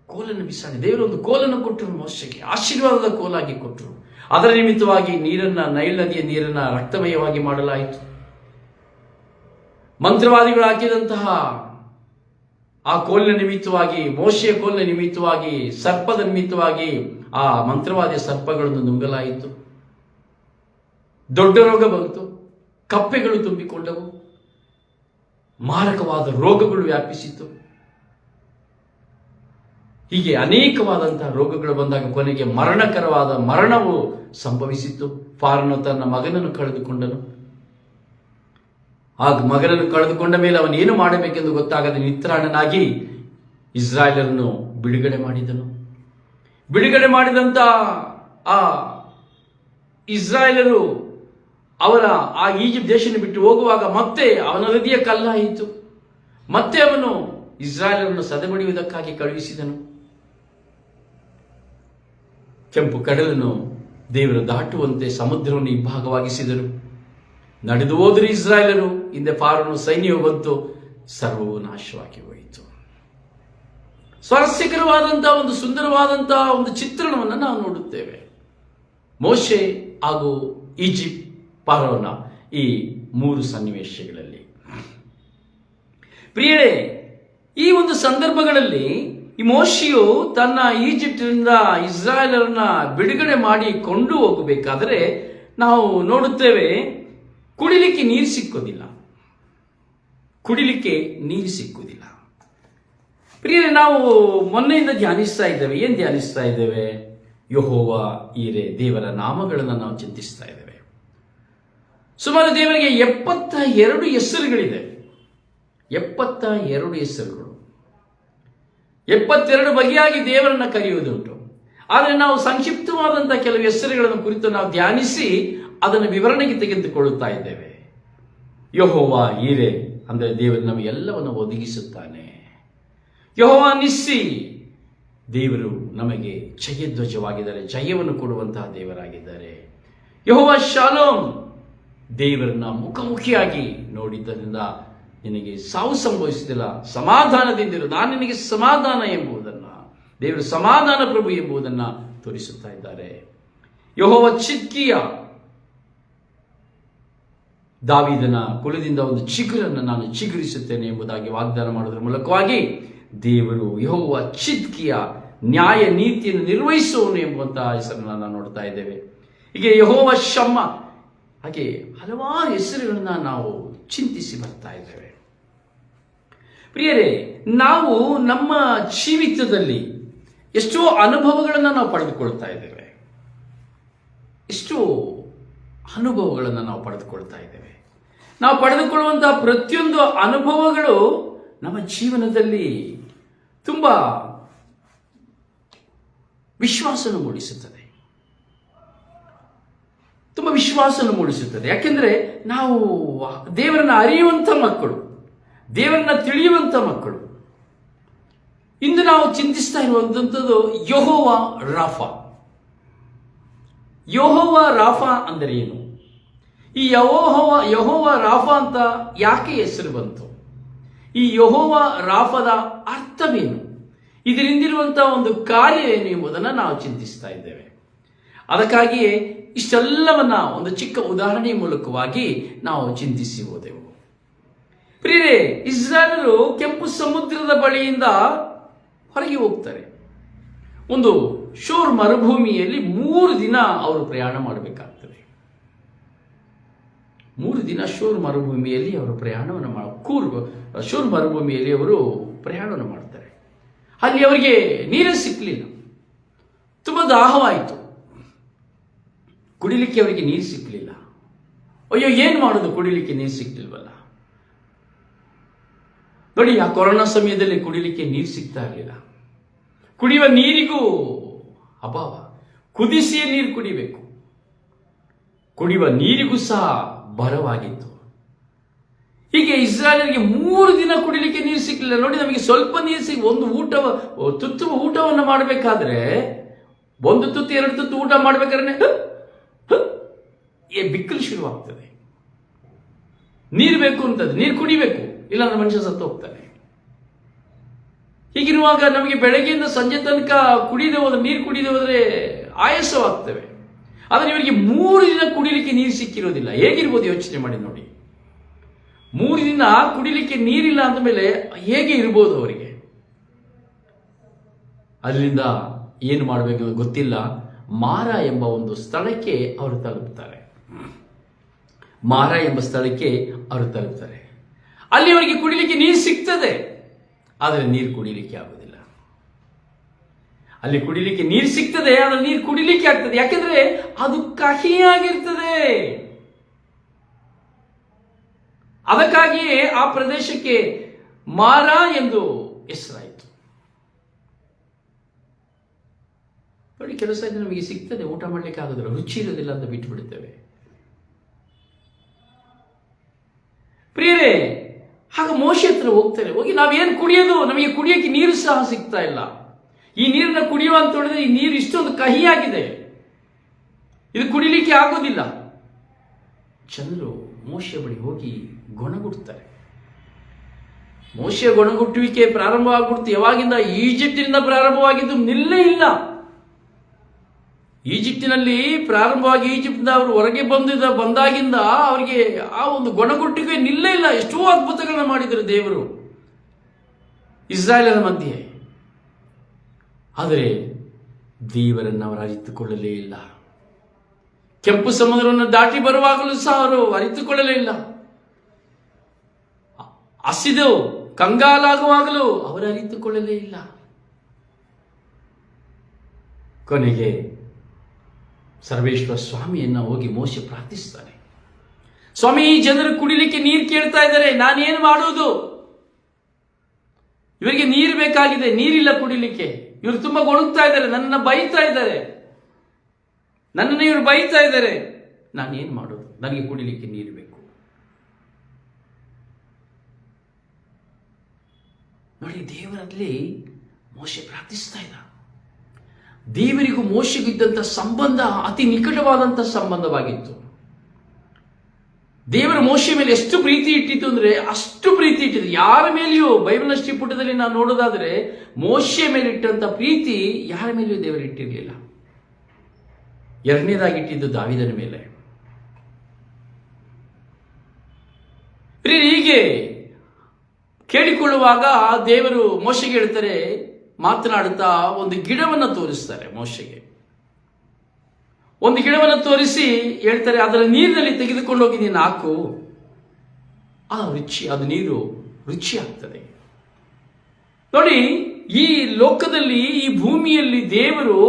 ಕೋಲನ್ನು ಬಿಸಾಡಿ ದೇವರು ಒಂದು ಕೋಲನ್ನು ಕೊಟ್ಟರು ಮೋಶೆಗೆ, ಆಶೀರ್ವಾದದ ಕೋಲಾಗಿ ಕೊಟ್ಟರು. ಅದರ ನಿಮಿತ್ತವಾಗಿ ನೈಲ್ ನದಿಯ ನೀರನ್ನ ರಕ್ತಮಯವಾಗಿ ಮಾಡಲಾಯಿತು. ಮಂತ್ರವಾದಿಗಳು ಹಾಕಿದಂತಹ ಆ ಕೋಲಿನ ನಿಮಿತ್ತವಾಗಿ, ಮೋಶೆಯ ಕೋಲಿನ ನಿಮಿತ್ತವಾಗಿ, ಸರ್ಪದ ನಿಮಿತ್ತವಾಗಿ ಆ ಮಂತ್ರವಾದಿಯ ಸರ್ಪಗಳನ್ನು ನುಂಗಲಾಯಿತು. ದೊಡ್ಡ ರೋಗ ಬಂತು, ಕಪ್ಪೆಗಳು ತುಂಬಿಕೊಂಡವು, ಮಾರಕವಾದ ರೋಗಗಳು ವ್ಯಾಪಿಸಿತು. ಹೀಗೆ ಅನೇಕವಾದಂತಹ ರೋಗಗಳು ಬಂದಾಗ ಕೊನೆಗೆ ಮರಣಕರವಾದ ಮರಣವು ಸಂಭವಿಸಿತು. ಫಾರೋನು ತನ್ನ ಮಗನನ್ನು ಕಳೆದುಕೊಂಡನು. ಆ ಮಗನನ್ನು ಕಳೆದುಕೊಂಡ ಮೇಲೆ ಅವನೇನು ಮಾಡಬೇಕೆಂದು ಗೊತ್ತಾಗದೆ ನಿತ್ರಾಣನಾಗಿ ಇಸ್ರಾಯೇಲರನ್ನು ಬಿಡುಗಡೆ ಮಾಡಿದನು. ಬಿಡುಗಡೆ ಮಾಡಿದಂತ ಆ ಇಸ್ರಾಯೇಲರು ಆ ಈಜಿಪ್ಟ್ ದೇಶವನ್ನು ಬಿಟ್ಟು ಹೋಗುವಾಗ ಮತ್ತೆ ಅವನ ಹೃದಯ ಕಲ್ಲಾಯಿತು. ಮತ್ತೆ ಅವನು ಇಸ್ರಾಯೇಲರನ್ನು ಸದೆಬಡಿಯುವುದಕ್ಕಾಗಿ ಕಳುಹಿಸಿದನು. ಕೆಂಪು ಕಡಲನ್ನು ದೇವರು ದಾಟುವಂತೆ ಸಮುದ್ರವನ್ನು ಇಬ್ಬಾಗವಾಗಿಸಿದರು. ನಡೆದು ಹೋದರೆ ಇಸ್ರಾಯೇಲರು, ಹಿಂದೆ ಫಾರೋನ ಸೈನ್ಯವು ಬಂತು, ಸರ್ವವು ನಾಶವಾಗಿ ಹೋಯಿತು. ಸ್ವಾರಸ್ಯಕರವಾದಂತಹ ಒಂದು ಸುಂದರವಾದಂತಹ ಒಂದು ಚಿತ್ರಣವನ್ನು ನಾವು ನೋಡುತ್ತೇವೆ. ಮೋಶೆ ಹಾಗೂ ಈಜಿಪ್ಟ್, ಫಾರೋನ ಈ 3 ಸನ್ನಿವೇಶಗಳಲ್ಲಿ. ಪ್ರಿಯರೇ, ಈ ಒಂದು ಸಂದರ್ಭಗಳಲ್ಲಿ ಈ ಮೋಶೆಯು ತನ್ನ ಈಜಿಪ್ಟಿನಿಂದ ಇಸ್ರಾಯೇಲರನ್ನ ಬಿಡುಗಡೆ ಮಾಡಿ ಕೊಂಡು ಹೋಗಬೇಕಾದರೆ ನಾವು ನೋಡುತ್ತೇವೆ, ಕುಡಿಲಿಕ್ಕೆ ನೀರು ಸಿಕ್ಕೋದಿಲ್ಲ. ಪ್ರಿಯರೇ, ನಾವು ಮೊನ್ನೆಯಿಂದ ಧ್ಯಾನಿಸ್ತಾ ಇದ್ದೇವೆ. ಏನ್ ಧ್ಯಾನಿಸ್ತಾ ಇದ್ದೇವೆ? ಯೆಹೋವ ಈರೆ, ದೇವರ ನಾಮಗಳನ್ನು ನಾವು ಚಿಂತಿಸ್ತಾ ಇದ್ದೇವೆ. ಸುಮಾರು ದೇವರಿಗೆ 72 ಹೆಸರುಗಳಿದೆ. 72 ಹೆಸರುಗಳು, 72 ಬಗೆಯಾಗಿ ದೇವರನ್ನ ಕರೆಯುವುದುಂಟು. ಆದರೆ ನಾವು ಸಂಕ್ಷಿಪ್ತವಾದಂತಹ ಕೆಲವು ಹೆಸರುಗಳನ್ನು ಕುರಿತು ನಾವು ಧ್ಯಾನಿಸಿ ಅದನ್ನು ವಿವರಣೆಗೆ ತೆಗೆದುಕೊಳ್ಳುತ್ತಾ ಇದ್ದೇವೆ. ಯೆಹೋವ ಈರೆ ಅಂದರೆ ದೇವರು ನಮಗೆಲ್ಲವನ್ನು ಒದಗಿಸುತ್ತಾನೆ. ಯೆಹೋವ ನಿಸ್ಸಿ, ದೇವರು ನಮಗೆ ಜಯಧ್ವಜವಾಗಿದ್ದಾರೆ, ಜಯವನ್ನು ಕೊಡುವಂತಹ ದೇವರಾಗಿದ್ದಾರೆ. ಯೆಹೋವ ಶಾಲೋಮ್, ದೇವರನ್ನ ಮುಖಾಮುಖಿಯಾಗಿ ನೋಡಿದ್ದರಿಂದ ನಿನಗೆ ಸಾವು ಸಂಭವಿಸುವುದಿಲ್ಲ, ಸಮಾಧಾನದಿಂದಿರು, ನಾನು ನಿನಗೆ ಸಮಾಧಾನ ಎಂಬುದನ್ನು, ದೇವರು ಸಮಾಧಾನ ಪ್ರಭು ಎಂಬುದನ್ನು ತೋರಿಸುತ್ತಾ ಇದ್ದಾರೆ. ಯೆಹೋವ ಚಿದ್ಕೀಯ, ದಾವೀದನ ಕುಲದಿಂದ ಒಂದು ಚಿಗುರನ್ನು ನಾನು ಚಿಗುರಿಸುತ್ತೇನೆ ಎಂಬುದಾಗಿ ವಾಗ್ದಾನ ಮಾಡುವುದರ ಮೂಲಕವಾಗಿ ದೇವರು ಯೆಹೋವ ಚಿದ್ಕೀಯ, ನ್ಯಾಯ ನೀತಿಯನ್ನು ನಿರ್ವಹಿಸುವವನು ಎಂಬಂತಹ ಹೆಸರನ್ನು ನಾವು ನೋಡ್ತಾ ಇದ್ದೇವೆ. ಹೀಗೆ ಯೆಹೋವ ಶಮ್ಮ, ಹಾಗೆ ಹಲವಾರು ಹೆಸರುಗಳನ್ನ ನಾವು ಚಿಂತಿಸಿ ಬರ್ತಾ ಇದ್ದೇವೆ. ಪ್ರಿಯರೇ, ನಾವು ನಮ್ಮ ಜೀವಿತದಲ್ಲಿ ಎಷ್ಟೋ ಅನುಭವಗಳನ್ನು ನಾವು ಪಡೆದುಕೊಳ್ತಾ ಇದ್ದೇವೆ, ಎಷ್ಟೋ ಅನುಭವಗಳನ್ನು ನಾವು ಪಡೆದುಕೊಳ್ತಾ ಇದ್ದೇವೆ. ನಾವು ಪಡೆದುಕೊಳ್ಳುವಂತಹ ಪ್ರತಿಯೊಂದು ಅನುಭವಗಳು ನಮ್ಮ ಜೀವನದಲ್ಲಿ ತುಂಬ ವಿಶ್ವಾಸವನ್ನು ಮೂಡಿಸುತ್ತದೆ, ತುಂಬ ವಿಶ್ವಾಸವನ್ನು ಮೂಡಿಸುತ್ತದೆ. ಯಾಕೆಂದರೆ ನಾವು ದೇವರನ್ನ ಅರಿಯುವಂಥ ಮಕ್ಕಳು, ದೇವರನ್ನ ತಿಳಿಯುವಂಥ ಮಕ್ಕಳು. ಇಂದು ನಾವು ಚಿಂತಿಸ್ತಾ ಇರುವಂಥದ್ದು ಯೆಹೋವ ರಾಫಾ. ಯೆಹೋವ ರಾಫಾ ಅಂದರೆ ಏನು? ಈ ಯೆಹೋವ ರಾಫಾ ಅಂತ ಯಾಕೆ ಹೆಸರು ಬಂತು? ಈ ಯೆಹೋವ ರಾಫದ ಅರ್ಥವೇನು? ಇದರಿಂದಿರುವಂತಹ ಒಂದು ಕಾರ್ಯ ಏನು ಎಂಬುದನ್ನು ನಾವು ಚಿಂತಿಸ್ತಾ ಇದ್ದೇವೆ. ಅದಕ್ಕಾಗಿಯೇ ಇಷ್ಟೆಲ್ಲವನ್ನ ಒಂದು ಚಿಕ್ಕ ಉದಾಹರಣೆಯ ಮೂಲಕವಾಗಿ ನಾವು ಚಿಂತಿಸಿ ಹೋದೆವು. ಪ್ರಿಯರೇ, ಇಸ್ರಾಯೇಲರು ಕೆಂಪು ಸಮುದ್ರದ ಬಳಿಯಿಂದ ಹೊರಗೆ ಹೋಗ್ತಾರೆ. ಒಂದು ಶೂರ್ ಮರುಭೂಮಿಯಲ್ಲಿ 3 ದಿನ ಅವರು ಪ್ರಯಾಣ ಮಾಡಬೇಕಾಗ್ತದೆ. 3 ದಿನ ಶೂರ್ ಮರುಭೂಮಿಯಲ್ಲಿ ಅವರು ಪ್ರಯಾಣವನ್ನು ಶೂರ್ ಮರುಭೂಮಿಯಲ್ಲಿ ಅವರು ಪ್ರಯಾಣವನ್ನು ಮಾಡ್ತಾರೆ. ಅಲ್ಲಿ ಅವರಿಗೆ ನೀರೇ ಸಿಕ್ಕಲಿಲ್ಲ, ತುಂಬ ದಾಹವಾಯಿತು, ಕುಡಿಲಿಕ್ಕೆ ಅವರಿಗೆ ನೀರು ಸಿಕ್ಕಲಿಲ್ಲ. ಅಯ್ಯೋ, ಏನು ಮಾಡೋದು, ಕುಡಿಲಿಕ್ಕೆ ನೀರು ಸಿಕ್ಲಿಲ್ವಲ್ಲ. ನೋಡಿ, ಆ ಕೊರೋನಾ ಸಮಯದಲ್ಲಿ ಕುಡಿಲಿಕ್ಕೆ ನೀರು ಸಿಗ್ತಾ ಇರಲಿಲ್ಲ. ಕುಡಿಯುವ ನೀರಿಗೂ ಅಭಾವ, ಕುದಿಸಿಯೇ ನೀರು ಕುಡಿಬೇಕು, ಕುಡಿಯುವ ನೀರಿಗೂ ಸಹ ಬರವಾಗಿತ್ತು. ಹೀಗೆ ಇಸ್ರಾಯೇಲರಿಗೆ 3 ದಿನ ಕುಡಿಲಿಕ್ಕೆ ನೀರು ಸಿಕ್ಕಲಿಲ್ಲ. ನೋಡಿ, ನಮಗೆ ಸ್ವಲ್ಪ ನೀರು ಒಂದು ತುತ್ತು ಊಟವನ್ನು ಮಾಡಬೇಕಾದ್ರೆ, 1 ತುತ್ತು 2 ತುತ್ತು ಊಟ ಮಾಡ್ಬೇಕಾದ್ರೆ ಬಿಕ್ಕಲು ಶುರುವಾಗ್ತದೆ. ನೀರು ಬೇಕು ಅಂತದ್ದು, ನೀರು ಕುಡಿಬೇಕು, ಇಲ್ಲಾಂದ್ರೆ ಮನುಷ್ಯ ಸತ್ತು ಹೋಗ್ತಾನೆ. ಹೀಗಿರುವಾಗ ನಮಗೆ ಬೆಳಗ್ಗೆಯಿಂದ ಸಂಜೆ ತನಕ ನೀರು ಕುಡಿದೇ ಹೋದ್ರೆ ಆಯಾಸವಾಗ್ತವೆ. ಆದರೆ ಇವರಿಗೆ 3 ದಿನ ಕುಡಿಲಿಕ್ಕೆ ನೀರು ಸಿಕ್ಕಿರೋದಿಲ್ಲ. ಹೇಗಿರ್ಬೋದು ಯೋಚನೆ ಮಾಡಿ ನೋಡಿ. 3 ದಿನ ಕುಡಿಲಿಕ್ಕೆ ನೀರಿಲ್ಲ ಅಂದ ಮೇಲೆ ಹೇಗೆ ಇರ್ಬೋದು ಅವರಿಗೆ? ಅಲ್ಲಿಂದ ಏನು ಮಾಡಬೇಕು ಗೊತ್ತಿಲ್ಲ. ಮಾರ ಎಂಬ ಒಂದು ಸ್ಥಳಕ್ಕೆ ಅವರು ತಲುಪ್ತಾರೆ. ಮಾರ ಎಂಬ ಸ್ಥಳಕ್ಕೆ ಅವರು ತಲುಪ್ತಾರೆ. ಅಲ್ಲಿ ಅವರಿಗೆ ಕುಡಿಲಿಕ್ಕೆ ನೀರು ಸಿಗ್ತದೆ, ಆದರೆ ನೀರು ಕುಡಿಲಿಕ್ಕೆ ಆಗುವುದಿಲ್ಲ. ಅಲ್ಲಿ ಕುಡಿಲಿಕ್ಕೆ ನೀರು ಸಿಗ್ತದೆ, ಆದರೆ ನೀರು ಕುಡಿಲಿಕ್ಕೆ ಆಗ್ತದೆ. ಯಾಕೆಂದ್ರೆ ಅದು ಕಹಿಯಾಗಿರ್ತದೆ. ಅದಕ್ಕಾಗಿಯೇ ಆ ಪ್ರದೇಶಕ್ಕೆ ಮಾರ ಎಂದು ಹೆಸರಾಯಿತು. ನೋಡಿ, ಕೆಲಸ ನಮಗೆ ಸಿಗ್ತದೆ, ಊಟ ಮಾಡ್ಲಿಕ್ಕೆ ಆಗೋದಿಲ್ಲ, ರುಚಿ ಇರೋದಿಲ್ಲ ಅಂತ ಬಿಟ್ಟು ಬಿಡುತ್ತೇವೆ. ಪ್ರಿಯರೇ, ಆಗ ಮೋಶೆ ಹತ್ರ ಹೋಗ್ತಾರೆ. ಹೋಗಿ ನಾವೇನು ಕುಡಿಯೋದು, ನಮಗೆ ಕುಡಿಯೋಕೆ ನೀರು ಸಹ ಸಿಗ್ತಾ ಇಲ್ಲ. ಈ ನೀರನ್ನ ಕುಡಿಯುವ ಅಂತ ಹೇಳಿದ್ರೆ ಈ ನೀರು ಇಷ್ಟೊಂದು ಕಹಿಯಾಗಿದೆ, ಇದು ಕುಡಿಲಿಕ್ಕೆ ಆಗೋದಿಲ್ಲ. ಜನರು ಮೋಶೆ ಬಳಿ ಹೋಗಿ ಗೊಣಗುಡ್ತಾರೆ. ಮೋಶೆ ಗೊಣಗುಟ್ಟುವಿಕೆ ಪ್ರಾರಂಭ ಆಗ್ಬಿಡ್ತು. ಯಾವಾಗಿಂದ? ಈಜಿಪ್ಟಿನಿಂದ ಪ್ರಾರಂಭವಾಗಿದ್ದು ನಿಲ್ಲೇ ಇಲ್ಲ. ಈಜಿಪ್ಟಿನಲ್ಲಿ ಪ್ರಾರಂಭವಾಗಿ ಈಜಿಪ್ಟಿಂದ ಅವರು ಹೊರಗೆ ಬಂದಾಗಿಂದ ಅವರಿಗೆ ಆ ಒಂದು ಗೊಣಗುಟ್ಟಿಗೆ ನಿಲ್ಲೇ ಇಲ್ಲ. ಎಷ್ಟೋ ಅದ್ಭುತಗಳನ್ನ ಮಾಡಿದರು ದೇವರು ಇಸ್ರಾಯೇಲರ ಮಧ್ಯೆ. ಆದರೆ ದೇವರನ್ನು ಅವರು ಅರಿತುಕೊಳ್ಳಲೇ ಇಲ್ಲ. ಕೆಂಪು ಸಮುದ್ರವನ್ನು ದಾಟಿ ಬರುವಾಗಲೂ ಸಹ ಅವರು ಅರಿತುಕೊಳ್ಳಲೇ ಇಲ್ಲ. ಹಸಿದು ಕಂಗಾಲಾಗುವಾಗಲೂ ಅವರು ಅರಿತುಕೊಳ್ಳಲೇ ಇಲ್ಲ. ಕೊನೆಗೆ ಸರ್ವೇಶ್ವರ ಸ್ವಾಮಿಯನ್ನ ಹೋಗಿ ಮೋಶೆ ಪ್ರಾರ್ಥಿಸ್ತಾನೆ. ಸ್ವಾಮಿ, ಈ ಜನರು ಕುಡಿಲಿಕ್ಕೆ ನೀರು ಕೇಳ್ತಾ ಇದ್ದಾರೆ, ನಾನೇನು ಮಾಡುವುದು? ಇವರಿಗೆ ನೀರು ಬೇಕಾಗಿದೆ, ನೀರಿಲ್ಲ ಕುಡಿಲಿಕ್ಕೆ. ಇವರು ತುಂಬಾ ಗೊಣಗ್ತಾ ಇದ್ದಾರೆ, ನನ್ನನ್ನು ಬೈತಾ ಇದ್ದಾರೆ, ನನ್ನನ್ನು ಇವರು ಬೈತಾ ಇದ್ದಾರೆ, ನಾನೇನು ಮಾಡೋದು? ನನಗೆ ಕುಡಿಲಿಕ್ಕೆ ನೀರು ಬೇಕು. ನೋಡಿ, ದೇವರಲ್ಲಿ ಮೋಶೆ ಪ್ರಾರ್ಥಿಸ್ತಾ ಇದ್ದ. ದೇವರಿಗೂ ಮೋಶೆಗೂ ಇದ್ದಂಥ ಸಂಬಂಧ ಅತಿ ನಿಕಟವಾದಂಥ ಸಂಬಂಧವಾಗಿತ್ತು. ದೇವರ ಮೋಶೆ ಮೇಲೆ ಎಷ್ಟು ಪ್ರೀತಿ ಇಟ್ಟಿತ್ತು ಅಂದ್ರೆ ಅಷ್ಟು ಪ್ರೀತಿ ಇಟ್ಟಿತ್ತು. ಯಾರ ಮೇಲೆಯೂ ಬೈಬಲ್ನ ಪುಟದಲ್ಲಿ ನಾವು ನೋಡೋದಾದ್ರೆ ಮೋಶೆ ಮೇಲೆ ಇಟ್ಟಂತ ಪ್ರೀತಿ ಯಾರ ಮೇಲೆಯೂ ದೇವರು ಇಟ್ಟಿರಲಿಲ್ಲ. ಎರಡನೇದಾಗಿ ಇಟ್ಟಿದ್ದು ದಾವೀದನ ಮೇಲೆ. ಹೀಗೆ ಕೇಳಿಕೊಳ್ಳುವಾಗ ದೇವರು ಮೋಶೆಗೆ ಹೇಳ್ತಾರೆ, ಮಾತನಾಡುತ್ತಾ ಒಂದು ಗಿಡವನ್ನು ತೋರಿಸ್ತಾರೆ ಮೋಶೆಗೆ. ಒಂದು ಗಿಡವನ್ನು ತೋರಿಸಿ ಹೇಳ್ತಾರೆ, ಅದರ ನೀರಿನಲ್ಲಿ ತೆಗೆದುಕೊಂಡು ಹೋಗಿ ನೀನು ಹಾಕು, ಅದು ನೀರು ರುಚಿ ಆಗ್ತದೆ. ನೋಡಿ, ಈ ಲೋಕದಲ್ಲಿ ಈ ಭೂಮಿಯಲ್ಲಿ ದೇವರು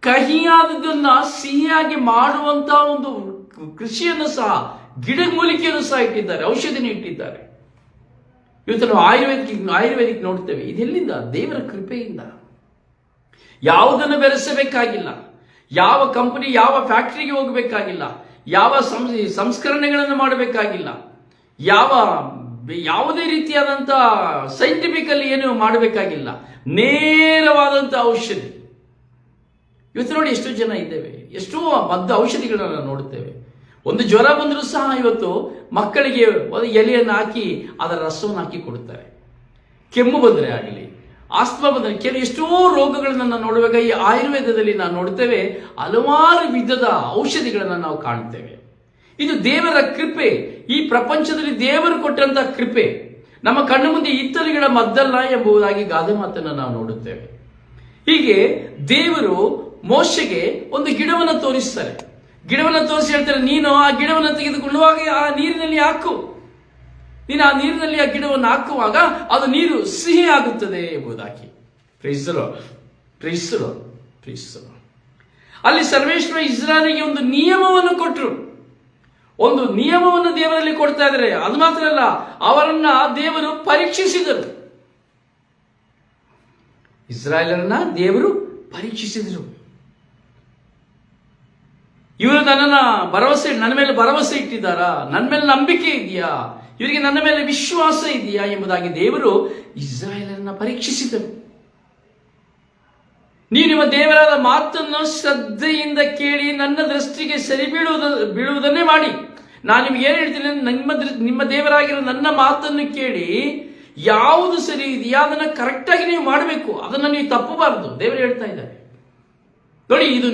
ಕಹಿಯಾದದನ್ನ ಸಿಹಿಯಾಗಿ ಮಾಡುವಂತ ಒಂದು ಕೃಷಿಯನ್ನು ಸಹ, ಗಿಡ ಮೂಲಿಕೆಯನ್ನು ಸಹ ಇಟ್ಟಿದ್ದಾರೆ, ಔಷಧಿನ ಇಟ್ಟಿದ್ದಾರೆ. ಇವತ್ತು ನಾವು ಆಯುರ್ವೇದಿಕ್ ನೋಡ್ತೇವೆ. ಇದೆಲ್ಲಿಂದ? ದೇವರ ಕೃಪೆಯಿಂದ. ಯಾವುದನ್ನು ಬೆರೆಸಬೇಕಾಗಿಲ್ಲ, ಯಾವ ಕಂಪನಿ ಯಾವ ಫ್ಯಾಕ್ಟರಿಗೆ ಹೋಗಬೇಕಾಗಿಲ್ಲ, ಯಾವ ಸಂಸ್ಕರಣೆಗಳನ್ನು ಮಾಡಬೇಕಾಗಿಲ್ಲ, ಯಾವುದೇ ರೀತಿಯಾದಂಥ ಸೈಂಟಿಫಿಕಲ್ಲಿ ಏನು ಮಾಡಬೇಕಾಗಿಲ್ಲ, ನೇರವಾದಂಥ ಔಷಧಿ. ಇವತ್ತು ನೋಡಿ ಎಷ್ಟೋ ಜನ ಇದ್ದೇವೆ, ಎಷ್ಟೋ ಮದ್ದು ಔಷಧಿಗಳನ್ನು ನೋಡುತ್ತೇವೆ. ಒಂದು ಜ್ವರ ಬಂದರೂ ಸಹ ಇವತ್ತು ಮಕ್ಕಳಿಗೆ ಎಲೆಯನ್ನು ಹಾಕಿ ಅದರ ರಸವನ್ನು ಹಾಕಿ ಕೊಡುತ್ತಾರೆ. ಕೆಮ್ಮು ಬಂದರೆ ಆಗಲಿ, ಆಸ್ತಮಾ ಬಂದರೆ ಎಷ್ಟೋ ರೋಗಗಳನ್ನು ನಾವು ನೋಡುವಾಗ ಈ ಆಯುರ್ವೇದದಲ್ಲಿ ನಾವು ನೋಡ್ತೇವೆ, ಹಲವಾರು ವಿಧದ ಔಷಧಿಗಳನ್ನು ನಾವು ಕಾಣ್ತೇವೆ. ಇದು ದೇವರ ಕೃಪೆ. ಈ ಪ್ರಪಂಚದಲ್ಲಿ ದೇವರು ಕೊಟ್ಟಂತ ಕೃಪೆ. ನಮ್ಮ ಕಣ್ಣು ಮುಂದೆ ಇತ್ತಲಿಗಳ ಮದ್ದಲ್ಲ ಎಂಬುದಾಗಿ ಗಾದೆ ಮಾತನ್ನು ನಾವು ನೋಡುತ್ತೇವೆ. ಹೀಗೆ ದೇವರು ಮೋಶೆಗೆ ಒಂದು ಗಿಡವನ್ನು ತೋರಿಸ್ತಾರೆ. ಗಿಡವನ್ನು ತೋರಿಸಿ ಹೇಳ್ತಾರೆ, ನೀನು ಆ ಗಿಡವನ್ನು ತೆಗೆದುಕೊಂಡು ಹೋಗಿ ಆ ನೀರಿನಲ್ಲಿ ಹಾಕು. ನೀನು ಆ ನೀರಿನಲ್ಲಿ ಆ ಗಿಡವನ್ನು ಹಾಕುವಾಗ ಅದು ನೀರು ಸಿಹಿ ಆಗುತ್ತದೆ ಎಂಬುದಾಗಿ. ಅಲ್ಲಿ ಸರ್ವೇಶ್ವರ ಇಸ್ರಾಯೇಲಿಗೆ ಒಂದು ನಿಯಮವನ್ನು ಕೊಟ್ಟರು. ಒಂದು ನಿಯಮವನ್ನು ದೇವರಲ್ಲಿ ಕೊಡ್ತಾ ಇದ್ದಾರೆ. ಅದು ಮಾತ್ರ ಅಲ್ಲ, ಅವರನ್ನ ದೇವರು ಪರೀಕ್ಷಿಸಿದರು. ಇಸ್ರಾಯೇಲರನ್ನ ದೇವರು ಪರೀಕ್ಷಿಸಿದರು. ಇವರು ನನ್ನ ಮೇಲೆ ಭರವಸೆ ಇಟ್ಟಿದ್ದಾರಾ? ನನ್ನ ಮೇಲೆ ನಂಬಿಕೆ ಇದೆಯಾ? ಇವರಿಗೆ ನನ್ನ ಮೇಲೆ ವಿಶ್ವಾಸ ಇದೆಯಾ ಎಂಬುದಾಗಿ ದೇವರು ಇಸ್ರಾಯೇಲರನ್ನ ಪರೀಕ್ಷಿಸಿದರು. ನೀವು ನಿಮ್ಮ ದೇವರಾದ ಮಾತನ್ನು ಶ್ರದ್ಧೆಯಿಂದ ಕೇಳಿ ನನ್ನ ದೃಷ್ಟಿಗೆ ಸರಿ ಬೀಳುವುದನ್ನೇ ಮಾಡಿ. ನಾನು ನಿಮ್ಗೆ ಏನ್ ಹೇಳ್ತೀನಿ, ನಿಮ್ಮ ದೇವರಾಗಿರೋ ನನ್ನ ಮಾತನ್ನು ಕೇಳಿ ಯಾವುದು ಸರಿ ಇದೆಯಾ ಅದನ್ನ ಕರೆಕ್ಟಾಗಿ ನೀವು ಮಾಡಬೇಕು, ಅದನ್ನ ನೀವು ತಪ್ಪಬಾರದು. ದೇವರು ಹೇಳ್ತಾ ಇದ್ದಾರೆ. ನೋಡಿ, ಇದು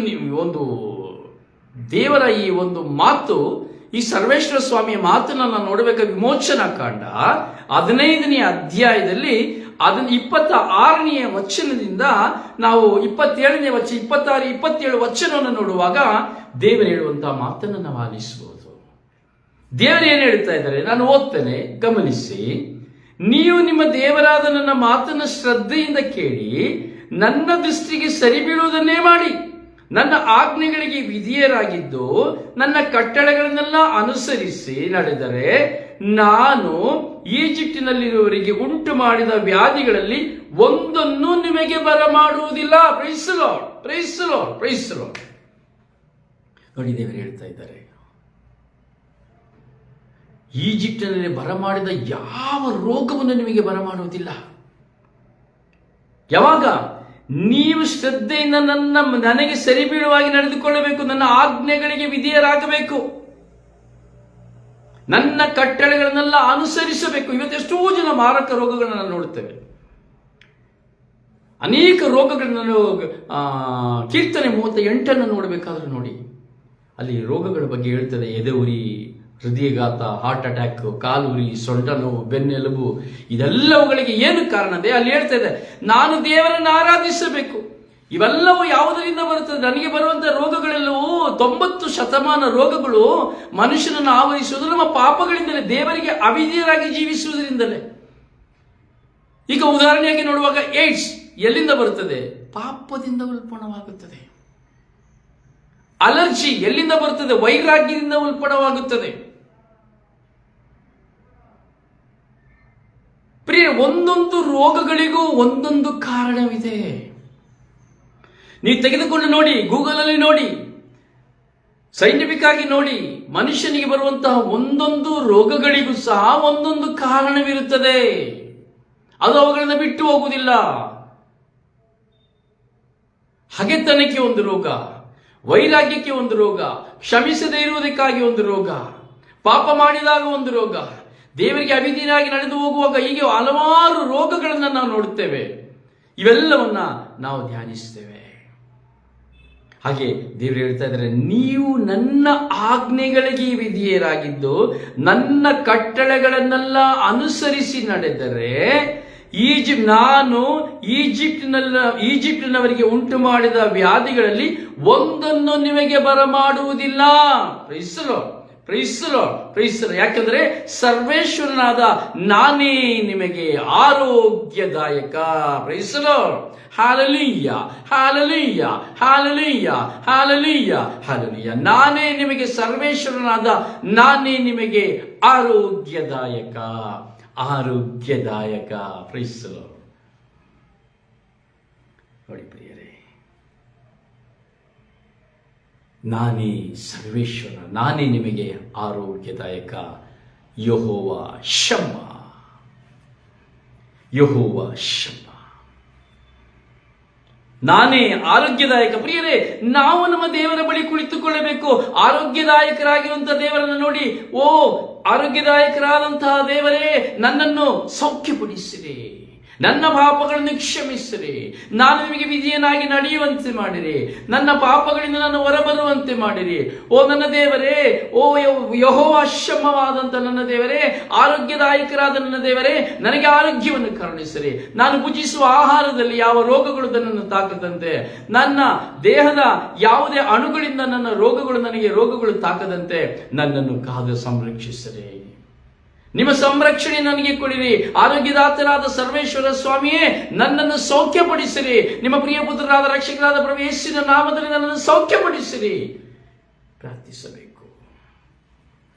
ಒಂದು ದೇವರ ಈ ಒಂದು ಮಾತು, ಈ ಸರ್ವೇಶ್ವರ ಸ್ವಾಮಿಯ ಮಾತನ್ನ ನಾವು ನೋಡಬೇಕಾದ ವಿಮೋಚನಾ ಕಾಂಡ 15ನೇ ಅಧ್ಯಾಯದಲ್ಲಿ 26ನೇ ವಚನದಿಂದ ನಾವು 27ನೇ 26, 27 ವಚನವನ್ನು ನೋಡುವಾಗ ದೇವರು ಹೇಳುವಂತಹ ಮಾತನ್ನು ನಾವು ಆಲಿಸಬಹುದು. ದೇವರು ಏನು ಹೇಳ್ತಾ ಇದ್ದಾರೆ ನಾನು ಓದ್ತೇನೆ, ಗಮನಿಸಿ. ನೀವು ನಿಮ್ಮ ದೇವರಾದ ನನ್ನ ಮಾತನ್ನು ಶ್ರದ್ಧೆಯಿಂದ ಕೇಳಿ ನನ್ನ ದೃಷ್ಟಿಗೆ ಸರಿ ಬೀಳುವುದನ್ನೇ ಮಾಡಿ ನನ್ನ ಆಜ್ಞೆಗಳಿಗೆ ವಿಧೇಯರಾಗಿದ್ದು ನನ್ನ ಕಟ್ಟಳೆಗಳನ್ನೆಲ್ಲ ಅನುಸರಿಸಿ ನಡೆದರೆ ನಾನು ಈಜಿಪ್ಟಿನಲ್ಲಿರುವವರಿಗೆ ಉಂಟು ಮಾಡಿದ ವ್ಯಾಧಿಗಳಲ್ಲಿ ಒಂದನ್ನು ನಿಮಗೆ ಬರಮಾಡುವುದಿಲ್ಲ. Praise the Lord, praise the Lord, praise the Lord. ನೋಡಿ, ದೇವರು ಹೇಳ್ತಾ ಇದ್ದಾರೆ, ಈಜಿಪ್ಟಿನಲ್ಲಿ ಬರಮಾಡಿದ ಯಾವ ರೋಗವನ್ನು ನಿಮಗೆ ಬರಮಾಡುವುದಿಲ್ಲ. ಯಾವಾಗ ನೀವು ಶ್ರದ್ಧೆಯಿಂದ ನನಗೆ ಸರಿ ಬೀಳುವಾಗಿ ನಡೆದುಕೊಳ್ಳಬೇಕು, ನನ್ನ ಆಜ್ಞೆಗಳಿಗೆ ವಿಧೇಯರಾಗಬೇಕು, ನನ್ನ ಕಟ್ಟಳೆಗಳನ್ನೆಲ್ಲ ಅನುಸರಿಸಬೇಕು. ಇವತ್ತೆಷ್ಟೋ ಜನ ಮಾರಕ ರೋಗಗಳನ್ನ ನೋಡುತ್ತೇವೆ. ಅನೇಕ ರೋಗಗಳನ್ನು ಕೀರ್ತನೆ 38 ನೋಡಬೇಕಾದ್ರೂ ನೋಡಿ, ಅಲ್ಲಿ ರೋಗಗಳ ಬಗ್ಗೆ ಹೇಳ್ತದೆ. ಎದೆ ಉರಿ, ಹೃದಯಘಾತ, ಹಾರ್ಟ್ ಅಟ್ಯಾಕ್, ಕಾಲುರಿ, ಸೊಂಟ ನೋವು, ಬೆನ್ನೆಲುಬು, ಇದೆಲ್ಲವುಗಳಿಗೆ ಏನು ಕಾರಣ ಇದೆ? ಅಲ್ಲಿ ಹೇಳ್ತಾ ಇದೆ, ನಾನು ದೇವರನ್ನು ಆರಾಧಿಸಬೇಕು. ಇವೆಲ್ಲವೂ ಯಾವುದರಿಂದ ಬರುತ್ತದೆ? ನನಗೆ ಬರುವಂತಹ ರೋಗಗಳೆಲ್ಲವೂ 90% ರೋಗಗಳು ಮನುಷ್ಯನನ್ನು ಆವರಿಸುವುದು ನಮ್ಮ ಪಾಪಗಳಿಂದಲೇ, ದೇವರಿಗೆ ಅವಿಧೇಯರಾಗಿ ಜೀವಿಸುವುದರಿಂದಲೇ. ಈಗ ಉದಾಹರಣೆಯಾಗಿ ನೋಡುವಾಗ ಏಡ್ಸ್ ಎಲ್ಲಿಂದ ಬರುತ್ತದೆ? ಪಾಪದಿಂದ ಉಲ್ಪಣವಾಗುತ್ತದೆ. ಅಲರ್ಜಿ ಎಲ್ಲಿಂದ ಬರುತ್ತದೆ? ವೈರಾಗ್ಯದಿಂದ ಉಲ್ಪಣವಾಗುತ್ತದೆ. ಪ್ರಿಯ, ಒಂದೊಂದು ರೋಗಗಳಿಗೂ ಒಂದೊಂದು ಕಾರಣವಿದೆ. ನೀವು ತೆಗೆದುಕೊಂಡು ನೋಡಿ, ಗೂಗಲ್ ಅಲ್ಲಿ ನೋಡಿ, ಸೈಂಟಿಫಿಕ್ ಆಗಿ ನೋಡಿ, ಮನುಷ್ಯನಿಗೆ ಬರುವಂತಹ ಒಂದೊಂದು ರೋಗಗಳಿಗೂ ಸಹ ಒಂದೊಂದು ಕಾರಣವಿರುತ್ತದೆ. ಅದು ಅವುಗಳನ್ನು ಬಿಟ್ಟು ಹೋಗುವುದಿಲ್ಲ. ಹಗೆತನಕ್ಕೆ ಒಂದು ರೋಗ, ವೈರಾಗ್ಯಕ್ಕೆ ಒಂದು ರೋಗ, ಕ್ಷಮಿಸದೇ ಇರುವುದಕ್ಕಾಗಿ ಒಂದು ರೋಗ, ಪಾಪ ಮಾಡಿದಾಗ ಒಂದು ರೋಗ, ದೇವರಿಗೆ ಅವಿಧೇಯನಾಗಿ ನಡೆದು ಹೋಗುವಾಗ ಹೀಗೆ ಹಲವಾರು ರೋಗಗಳನ್ನು ನಾವು ನೋಡುತ್ತೇವೆ. ಇವೆಲ್ಲವನ್ನ ನಾವು ಧ್ಯಾನಿಸ್ತೇವೆ. ಹಾಗೆ ದೇವರು ಹೇಳ್ತಾ ಇದ್ದಾರೆ, ನೀವು ನನ್ನ ಆಜ್ಞೆಗಳಿಗೆ ವಿಧೇಯರಾಗಿದ್ದು ನನ್ನ ಕಟ್ಟಳೆಗಳನ್ನೆಲ್ಲ ಅನುಸರಿಸಿ ನಡೆದರೆ ನಾನು ಈಜಿಪ್ಟಿನವರಿಗೆ ಉಂಟು ಮಾಡಿದ ವ್ಯಾಧಿಗಳಲ್ಲಿ ಒಂದನ್ನು ನಿಮಗೆ ಬರಮಾಡುವುದಿಲ್ಲ. ಯಾಕಂದ್ರೆ ಸರ್ವೇಶ್ವರನಾದ ನಾನೇ ನಿಮಗೆ ಆರೋಗ್ಯದಾಯಕ. Hallelujah, hallelujah, hallelujah, hallelujah, hallelujah. ನಾನೇ ನಿಮಗೆ ಸರ್ವೇಶ್ವರನಾದ ನಾನೇ ನಿಮಗೆ ಆರೋಗ್ಯದಾಯಕ. ಆರೋಗ್ಯದಾಯಕ. Praise the Lord. ನೋಡಿ ಪ್ರಿಯರೇ, ನಾನೇ ಸರ್ವೇಶ್ವರ, ನಾನೇ ನಿಮಗೆ ಆರೋಗ್ಯದಾಯಕ. ಯೆಹೋವ ಶಮ್ಮ, ಯೆಹೋವ ಶಮ್ಮ, ನಾನೇ ಆರೋಗ್ಯದಾಯಕ. ಪ್ರಿಯರೇ, ನಾವು ನಮ್ಮ ದೇವರ ಬಳಿ ಕುಳಿತುಕೊಳ್ಳಬೇಕು. ಆರೋಗ್ಯದಾಯಕರಾಗಿರುವಂತಹ ದೇವರನ್ನು ನೋಡಿ, ಓ ಆರೋಗ್ಯದಾಯಕರಾದಂತಹ ದೇವರೇ, ನನ್ನನ್ನು ಸೌಖ್ಯಪಡಿಸಿರಿ, ನನ್ನ ಪಾಪಗಳನ್ನು ಕ್ಷಮಿಸಿರಿ, ನಾನು ನಿಮಗೆ ವಿಧಿಯನಾಗಿ ನಡೆಯುವಂತೆ ಮಾಡಿರಿ, ನನ್ನ ಪಾಪಗಳಿಂದ ನಾನು ಹೊರಬರುವಂತೆ ಮಾಡಿರಿ. ಓ ನನ್ನ ದೇವರೇ, ಓ ಯೆಹೋವ ಶಮ್ಮವಾದಂತ ನನ್ನ ದೇವರೇ, ಆರೋಗ್ಯದಾಯಕರಾದ ನನ್ನ ದೇವರೇ, ನನಗೆ ಆರೋಗ್ಯವನ್ನು ಕರುಣಿಸಿರಿ. ನಾನು ಭುಜಿಸುವ ಆಹಾರದಲ್ಲಿ ಯಾವ ರೋಗಗಳು ನನ್ನನ್ನು ತಾಕದಂತೆ, ನನ್ನ ದೇಹದ ಯಾವುದೇ ಅಣುಗಳಿಂದ ನನ್ನ ರೋಗಗಳು ತಾಕದಂತೆ ನನ್ನನ್ನು ಕಾದು ಸಂರಕ್ಷಿಸಿರಿ. ನಿಮ್ಮ ಸಂರಕ್ಷಣೆ ನನಗೆ ಕೊಡಿರಿ. ಆರೋಗ್ಯದಾತರಾದ ಸರ್ವೇಶ್ವರ ಸ್ವಾಮಿಯೇ, ನನ್ನನ್ನು ಸೌಖ್ಯಪಡಿಸಿರಿ. ನಿಮ್ಮ ಪ್ರಿಯ ಪುತ್ರರಾದ ರಕ್ಷಕರಾದ ಪ್ರಭು ಯೇಸುವಿನ ನಾಮದಲ್ಲಿ ನನ್ನನ್ನು ಸೌಖ್ಯಪಡಿಸಿರಿ. ಪ್ರಾರ್ಥಿಸಬೇಕು.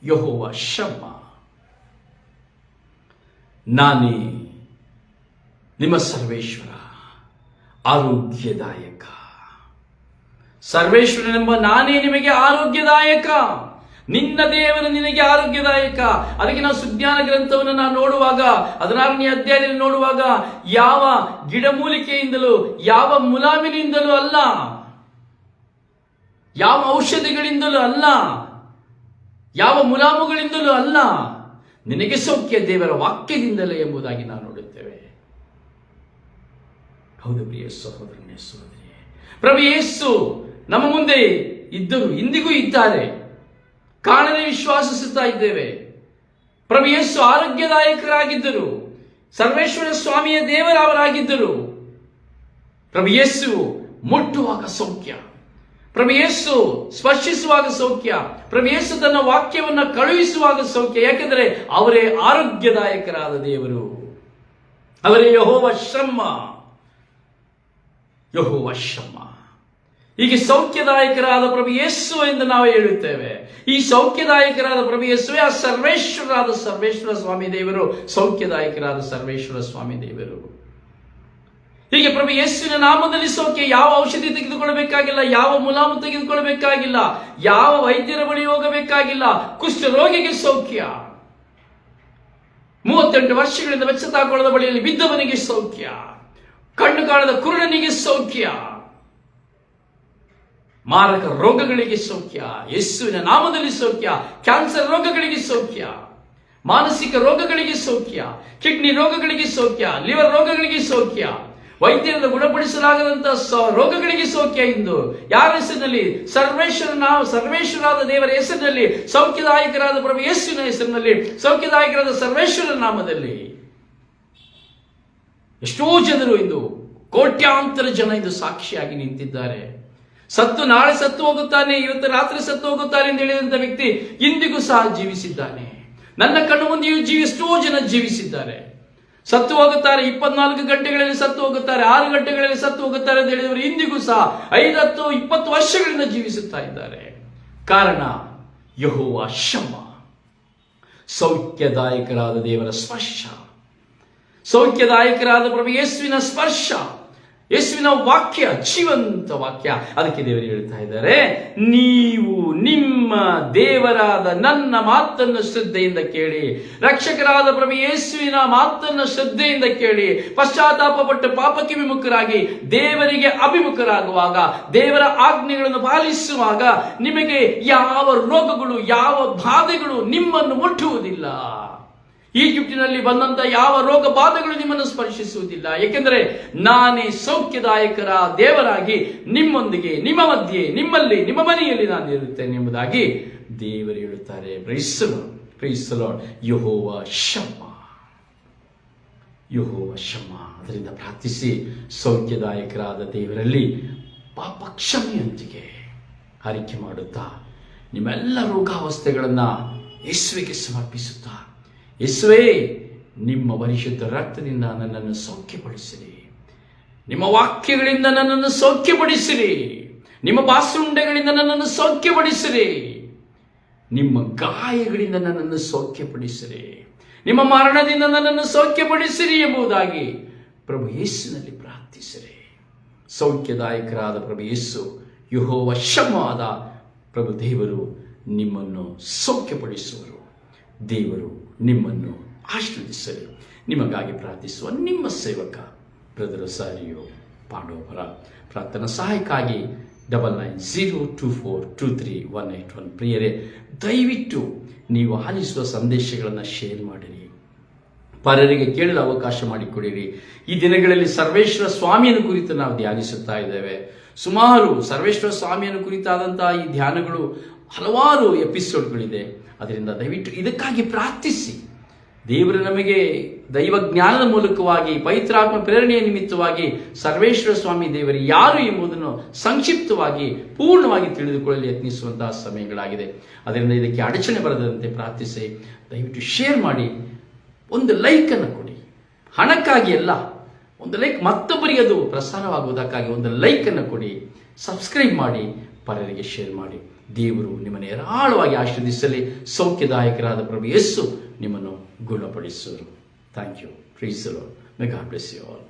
ಯೆಹೋವ ಶಮ್ಮ, ನಾನೇ ನಿಮ್ಮ ಸರ್ವೇಶ್ವರ, ಆರೋಗ್ಯದಾಯಕ. ಸರ್ವೇಶ್ವರನೆಂಬ ನಾನೇ ನಿಮಗೆ ಆರೋಗ್ಯದಾಯಕ. ನಿನ್ನ ದೇವರು ನಿನಗೆ ಆರೋಗ್ಯದಾಯಕ. ಅದಕ್ಕೆ ನಾವು ಸುಜ್ಞಾನ ಗ್ರಂಥವನ್ನು ನಾವು ನೋಡುವಾಗ, 16ನೇ ಅಧ್ಯಾಯದಲ್ಲಿ ನೋಡುವಾಗ, ಯಾವ ಗಿಡಮೂಲಿಕೆಯಿಂದಲೂ ಯಾವ ಮುಲಾಮಿನಿಂದಲೂ ಅಲ್ಲ, ಯಾವ ಔಷಧಿಗಳಿಂದಲೂ ಅಲ್ಲ, ಯಾವ ಮುಲಾಮುಗಳಿಂದಲೂ ಅಲ್ಲ, ನಿನಗೆ ಸೌಖ್ಯ ದೇವರ ವಾಕ್ಯದಿಂದಲೇ ಎಂಬುದಾಗಿ ನಾವು ನೋಡುತ್ತೇವೆ. ಹೌದು ಪ್ರಿಯ ಸಹೋದರನೇ, ಸಹೋದರಿಯೇ, ಪ್ರಭು ಯೇಸು ನಮ್ಮ ಮುಂದೆ ಇದ್ದರು, ಇಂದಿಗೂ ಇದ್ದಾರೆ. ಕಾಣದೆ ವಿಶ್ವಾಸಿಸುತ್ತಾ ಇದ್ದೇವೆ. ಪ್ರಭು ಯೇಸು ಆರೋಗ್ಯದಾಯಕರಾಗಿದ್ದರು, ಸರ್ವೇಶ್ವರ ಸ್ವಾಮಿಯ ದೇವರವರಾಗಿದ್ದರು. ಪ್ರಭು ಯೇಸು ಮುಟ್ಟುವಾಗ ಸೌಖ್ಯ, ಪ್ರಭು ಯೇಸು ಸ್ಪರ್ಶಿಸುವಾಗ ಸೌಖ್ಯ, ಪ್ರಭು ಯೇಸು ತನ್ನ ವಾಕ್ಯವನ್ನು ಕಳುಹಿಸುವಾಗ ಸೌಖ್ಯ. ಯಾಕೆಂದರೆ ಅವರೇ ಆರೋಗ್ಯದಾಯಕರಾದ ದೇವರು, ಅವರೇ ಯೆಹೋವ ಶಮ್ಮ, ಯೆಹೋವ ಶಮ್ಮ. ಹೀಗೆ ಸೌಖ್ಯದಾಯಕರಾದ ಪ್ರಭು ಯೇಸು ಎಂದು ನಾವು ಹೇಳುತ್ತೇವೆ. ಈ ಸೌಖ್ಯದಾಯಕರಾದ ಪ್ರಭು ಯೇಸುವೇ ಆ ಸರ್ವೇಶ್ವರರಾದ ಸರ್ವೇಶ್ವರ ಸ್ವಾಮಿ ದೇವರು, ಸೌಖ್ಯದಾಯಕರಾದ ಸರ್ವೇಶ್ವರ ಸ್ವಾಮಿ ದೇವರು. ಹೀಗೆ ಪ್ರಭು ಯೇಸುವಿನ ನಾಮದಲ್ಲಿ ಸೌಖ್ಯ. ಯಾವ ಔಷಧಿ ತೆಗೆದುಕೊಳ್ಳಬೇಕಾಗಿಲ್ಲ, ಯಾವ ಮುಲಾಮು ತೆಗೆದುಕೊಳ್ಳಬೇಕಾಗಿಲ್ಲ, ಯಾವ ವೈದ್ಯರ ಬಳಿ ಹೋಗಬೇಕಾಗಿಲ್ಲ. ಕುಷ್ಠರೋಗಿಗೆ ಸೌಖ್ಯ, 38 ವರ್ಷಗಳಿಂದ ಬೆಚ್ಚತಾಕೊಳ್ಳದ ಬಳಿಯಲ್ಲಿ ಬಿದ್ದವನಿಗೆ ಸೌಖ್ಯ, ಕಣ್ಣು ಕಾಣದ ಕುರುಡನಿಗೆ ಸೌಖ್ಯ, ಮಾರಕ ರೋಗಗಳಿಗೆ ಸೌಖ್ಯ, ಯೇಸುವಿನ ನಾಮದಲ್ಲಿ ಸೌಖ್ಯ, ಕ್ಯಾನ್ಸರ್ ರೋಗಗಳಿಗೆ ಸೌಖ್ಯ, ಮಾನಸಿಕ ರೋಗಗಳಿಗೆ ಸೌಖ್ಯ, ಕಿಡ್ನಿ ರೋಗಗಳಿಗೆ ಸೌಖ್ಯ, ಲಿವರ್ ರೋಗಗಳಿಗೆ ಸೌಖ್ಯ, ವೈದ್ಯರಿಂದ ಗುಣಪಡಿಸಲಾಗದಂತಹ ರೋಗಗಳಿಗೆ ಸೌಖ್ಯ. ಇಂದು ಯಾರ ಹೆಸರಿನಲ್ಲಿ? ಸರ್ವೇಶ್ವರಾದ ದೇವರ ಹೆಸರಿನಲ್ಲಿ, ಸೌಖ್ಯದಾಯಕರಾದ ಪ್ರಭು ಯೇಸುವಿನ ಹೆಸರಿನಲ್ಲಿ, ಸೌಖ್ಯದಾಯಕರಾದ ಸರ್ವೇಶ್ವರ ನಾಮದಲ್ಲಿ. ಎಷ್ಟೋ ಜನರು ಇಂದು, ಕೋಟ್ಯಾಂತರ ಜನ ಇಂದು ಸಾಕ್ಷಿಯಾಗಿ ನಿಂತಿದ್ದಾರೆ. ನಾಳೆ ಸತ್ತು ಹೋಗುತ್ತಾನೆ, ಇವತ್ತು ರಾತ್ರಿ ಸತ್ತು ಹೋಗುತ್ತಾನೆ ಎಂದು ಹೇಳಿದಂತ ವ್ಯಕ್ತಿ ಇಂದಿಗೂ ಸಹ ಜೀವಿಸಿದ್ದಾನೆ. ನನ್ನ ಕಣ್ಣು ಮುಂದೆಯೂ ಎಷ್ಟೋ ಜನ ಜೀವಿಸಿದ್ದಾರೆ. ಸತ್ತು ಹೋಗುತ್ತಾರೆ, 24 ಗಂಟೆಗಳಲ್ಲಿ ಸತ್ತು ಹೋಗುತ್ತಾರೆ, 6 ಗಂಟೆಗಳಲ್ಲಿ ಸತ್ತು ಹೋಗುತ್ತಾರೆ ಅಂತ ಹೇಳಿದವರು ಇಂದಿಗೂ ಸಹ 5, 10, 20 ವರ್ಷಗಳಿಂದ ಜೀವಿಸುತ್ತಾ ಇದ್ದಾರೆ. ಕಾರಣ ಯೆಹೋವ ಶಮ್ಮ, ಸೌಖ್ಯದಾಯಕರಾದ ದೇವರ ಸ್ಪರ್ಶ, ಸೌಖ್ಯದಾಯಕರಾದ ಪ್ರಭು ಯೇಸುವಿನ ಸ್ಪರ್ಶ. ಯೇಸುವಿನ ವಾಕ್ಯ ಜೀವಂತ ವಾಕ್ಯ. ಅದಕ್ಕೆ ದೇವರು ಹೇಳ್ತಾ ಇದ್ದಾರೆ, ನೀವು ನಿಮ್ಮ ದೇವರಾದ ನನ್ನ ಮಾತನ್ನು ಶ್ರದ್ಧೆಯಿಂದ ಕೇಳಿ, ರಕ್ಷಕರಾದ ಪ್ರಭು ಯೇಸುವಿನ ಮಾತನ್ನು ಶ್ರದ್ಧೆಯಿಂದ ಕೇಳಿ, ಪಶ್ಚಾತ್ತಾಪಪಟ್ಟು ಪಾಪಕ್ಕೆ ವಿಮುಖರಾಗಿ ದೇವರಿಗೆ ಅಭಿಮುಖರಾಗುವಾಗ, ದೇವರ ಆಜ್ಞೆಗಳನ್ನು ಪಾಲಿಸುವಾಗ ನಿಮಗೆ ಯಾವ ರೋಗಗಳು, ಯಾವ ಬಾಧೆಗಳು ನಿಮ್ಮನ್ನು ಮುಟ್ಟುವುದಿಲ್ಲ. ಈಜಿಪ್ಟಿನಲ್ಲಿ ಬಂದಂತ ಯಾವ ರೋಗ ಬಾಧೆಗಳು ನಿಮ್ಮನ್ನು ಸ್ಪರ್ಶಿಸುವುದಿಲ್ಲ. ಏಕೆಂದರೆ ನಾನೇ ಸೌಖ್ಯದಾಯಕರ ದೇವರಾಗಿ ನಿಮ್ಮೊಂದಿಗೆ, ನಿಮ್ಮ ಮಧ್ಯೆ, ನಿಮ್ಮಲ್ಲಿ, ನಿಮ್ಮ ಮನೆಯಲ್ಲಿ ನಾನು ಇರುತ್ತೇನೆ ಎಂಬುದಾಗಿ ದೇವರು ಹೇಳುತ್ತಾರೆ. Praise the Lord. Jehovah Shammah, Jehovah Shammah. ಅದರಿಂದ ಪ್ರಾರ್ಥಿಸಿ ಸೌಖ್ಯದಾಯಕರಾದ ದೇವರಲ್ಲಿ ಪಾಪ ಕ್ಷಮೆಯೊಂದಿಗೆ ಆರೈಕೆ ಮಾಡುತ್ತಾ ನಿಮ್ಮೆಲ್ಲ ರೋಗಾವಸ್ಥೆಗಳನ್ನು ಯೇಸುವಿಗೆ ಸಮರ್ಪಿಸುತ್ತಾ, ಯೇಸುವೇ ನಿಮ್ಮ ಪರಿಶುದ್ಧ ರಕ್ತದಿಂದ ನನ್ನನ್ನು ಸೌಖ್ಯಪಡಿಸಿರಿ, ನಿಮ್ಮ ವಾಕ್ಯಗಳಿಂದ ನನ್ನನ್ನು ಸೌಖ್ಯಪಡಿಸಿರಿ, ನಿಮ್ಮ ಬಾಸುಂಡೆಗಳಿಂದ ನನ್ನನ್ನು ಸೌಖ್ಯಪಡಿಸಿರಿ, ನಿಮ್ಮ ಗಾಯಗಳಿಂದ ನನ್ನನ್ನು ಸೌಖ್ಯಪಡಿಸಿರಿ, ನಿಮ್ಮ ಮರಣದಿಂದ ನನ್ನನ್ನು ಸೌಖ್ಯಪಡಿಸಿರಿ ಎಂಬುದಾಗಿ ಪ್ರಭು ಯೇಸುವಿನಲ್ಲಿ ಪ್ರಾರ್ಥಿಸಿರಿ. ಸೌಖ್ಯದಾಯಕರಾದ ಪ್ರಭು ಯೇಸು, ಯೆಹೋವ ಶಮ್ಮಾದ ಪ್ರಭು ದೇವರು ನಿಮ್ಮನ್ನು ಸೌಖ್ಯಪಡಿಸುವರು. ದೇವರು ನಿಮ್ಮನ್ನು ಆಶೀರ್ವದಿಸಲಿ. ನಿಮಗಾಗಿ ಪ್ರಾರ್ಥಿಸುವ ನಿಮ್ಮ ಸೇವಕ ಬ್ರದರ್ ರೊಸಾರಿಯೋ ಪಾಂಡವಪುರ. ಪ್ರಾರ್ಥನಾ ಸಹಾಯಕ್ಕಾಗಿ 9902423181. ಪ್ರಿಯರೇ, ದಯವಿಟ್ಟು ನೀವು ಆಲಿಸುವ ಸಂದೇಶಗಳನ್ನು ಶೇರ್ ಮಾಡಿರಿ, ಪರರಿಗೆ ಕೇಳಲು ಅವಕಾಶ ಮಾಡಿಕೊಡಿರಿ. ಈ ದಿನಗಳಲ್ಲಿ ಸರ್ವೇಶ್ವರ ಸ್ವಾಮಿಯನ್ನು ಕುರಿತು ನಾವು ಧ್ಯಾನಿಸುತ್ತಾ ಇದ್ದೇವೆ. ಸುಮಾರು ಸರ್ವೇಶ್ವರ ಸ್ವಾಮಿಯನ್ನು ಕುರಿತಾದಂತಹ ಈ ಧ್ಯಾನಗಳು ಹಲವಾರು ಎಪಿಸೋಡ್ಗಳಿದೆ. ಅದರಿಂದ ದಯವಿಟ್ಟು ಇದಕ್ಕಾಗಿ ಪ್ರಾರ್ಥಿಸಿ. ದೇವರು ನಮಗೆ ದೈವ ಜ್ಞಾನದ ಮೂಲಕವಾಗಿ, ಪವಿತ್ರಾತ್ಮ ಪ್ರೇರಣೆಯ ನಿಮಿತ್ತವಾಗಿ ಸರ್ವೇಶ್ವರ ಸ್ವಾಮಿ ದೇವರು ಯಾರು ಎಂಬುದನ್ನು ಸಂಕ್ಷಿಪ್ತವಾಗಿ, ಪೂರ್ಣವಾಗಿ ತಿಳಿದುಕೊಳ್ಳಲು ಯತ್ನಿಸುವಂತಹ ಸಮಯಗಳಾಗಿದೆ. ಅದರಿಂದ ಇದಕ್ಕೆ ಅಡಚಣೆ ಬರದಂತೆ ಪ್ರಾರ್ಥಿಸಿ. ದಯವಿಟ್ಟು ಶೇರ್ ಮಾಡಿ, ಒಂದು ಲೈಕನ್ನು ಕೊಡಿ. ಹಣಕ್ಕಾಗಿ ಅಲ್ಲ, ಒಂದು ಲೈಕ್ ಮತ್ತೊಬ್ಬರಿಗೆ ಅದು ಪ್ರಸಾರವಾಗುವುದಕ್ಕಾಗಿ ಒಂದು ಲೈಕನ್ನು ಕೊಡಿ. ಸಬ್ಸ್ಕ್ರೈಬ್ ಮಾಡಿ, ಪರರಿಗೆ ಶೇರ್ ಮಾಡಿ. ದೇವರು ನಿಮ್ಮನ್ನು ಹೇರಳವಾಗಿ ಆಶೀರ್ವದಿಸಲಿ. ಸೌಖ್ಯದಾಯಕರಾದ ಪ್ರಭು ಯೇಸು ನಿಮ್ಮನ್ನು ಗುಣಪಡಿಸುವರು. Thank you. Praise the Lord. May God bless you all.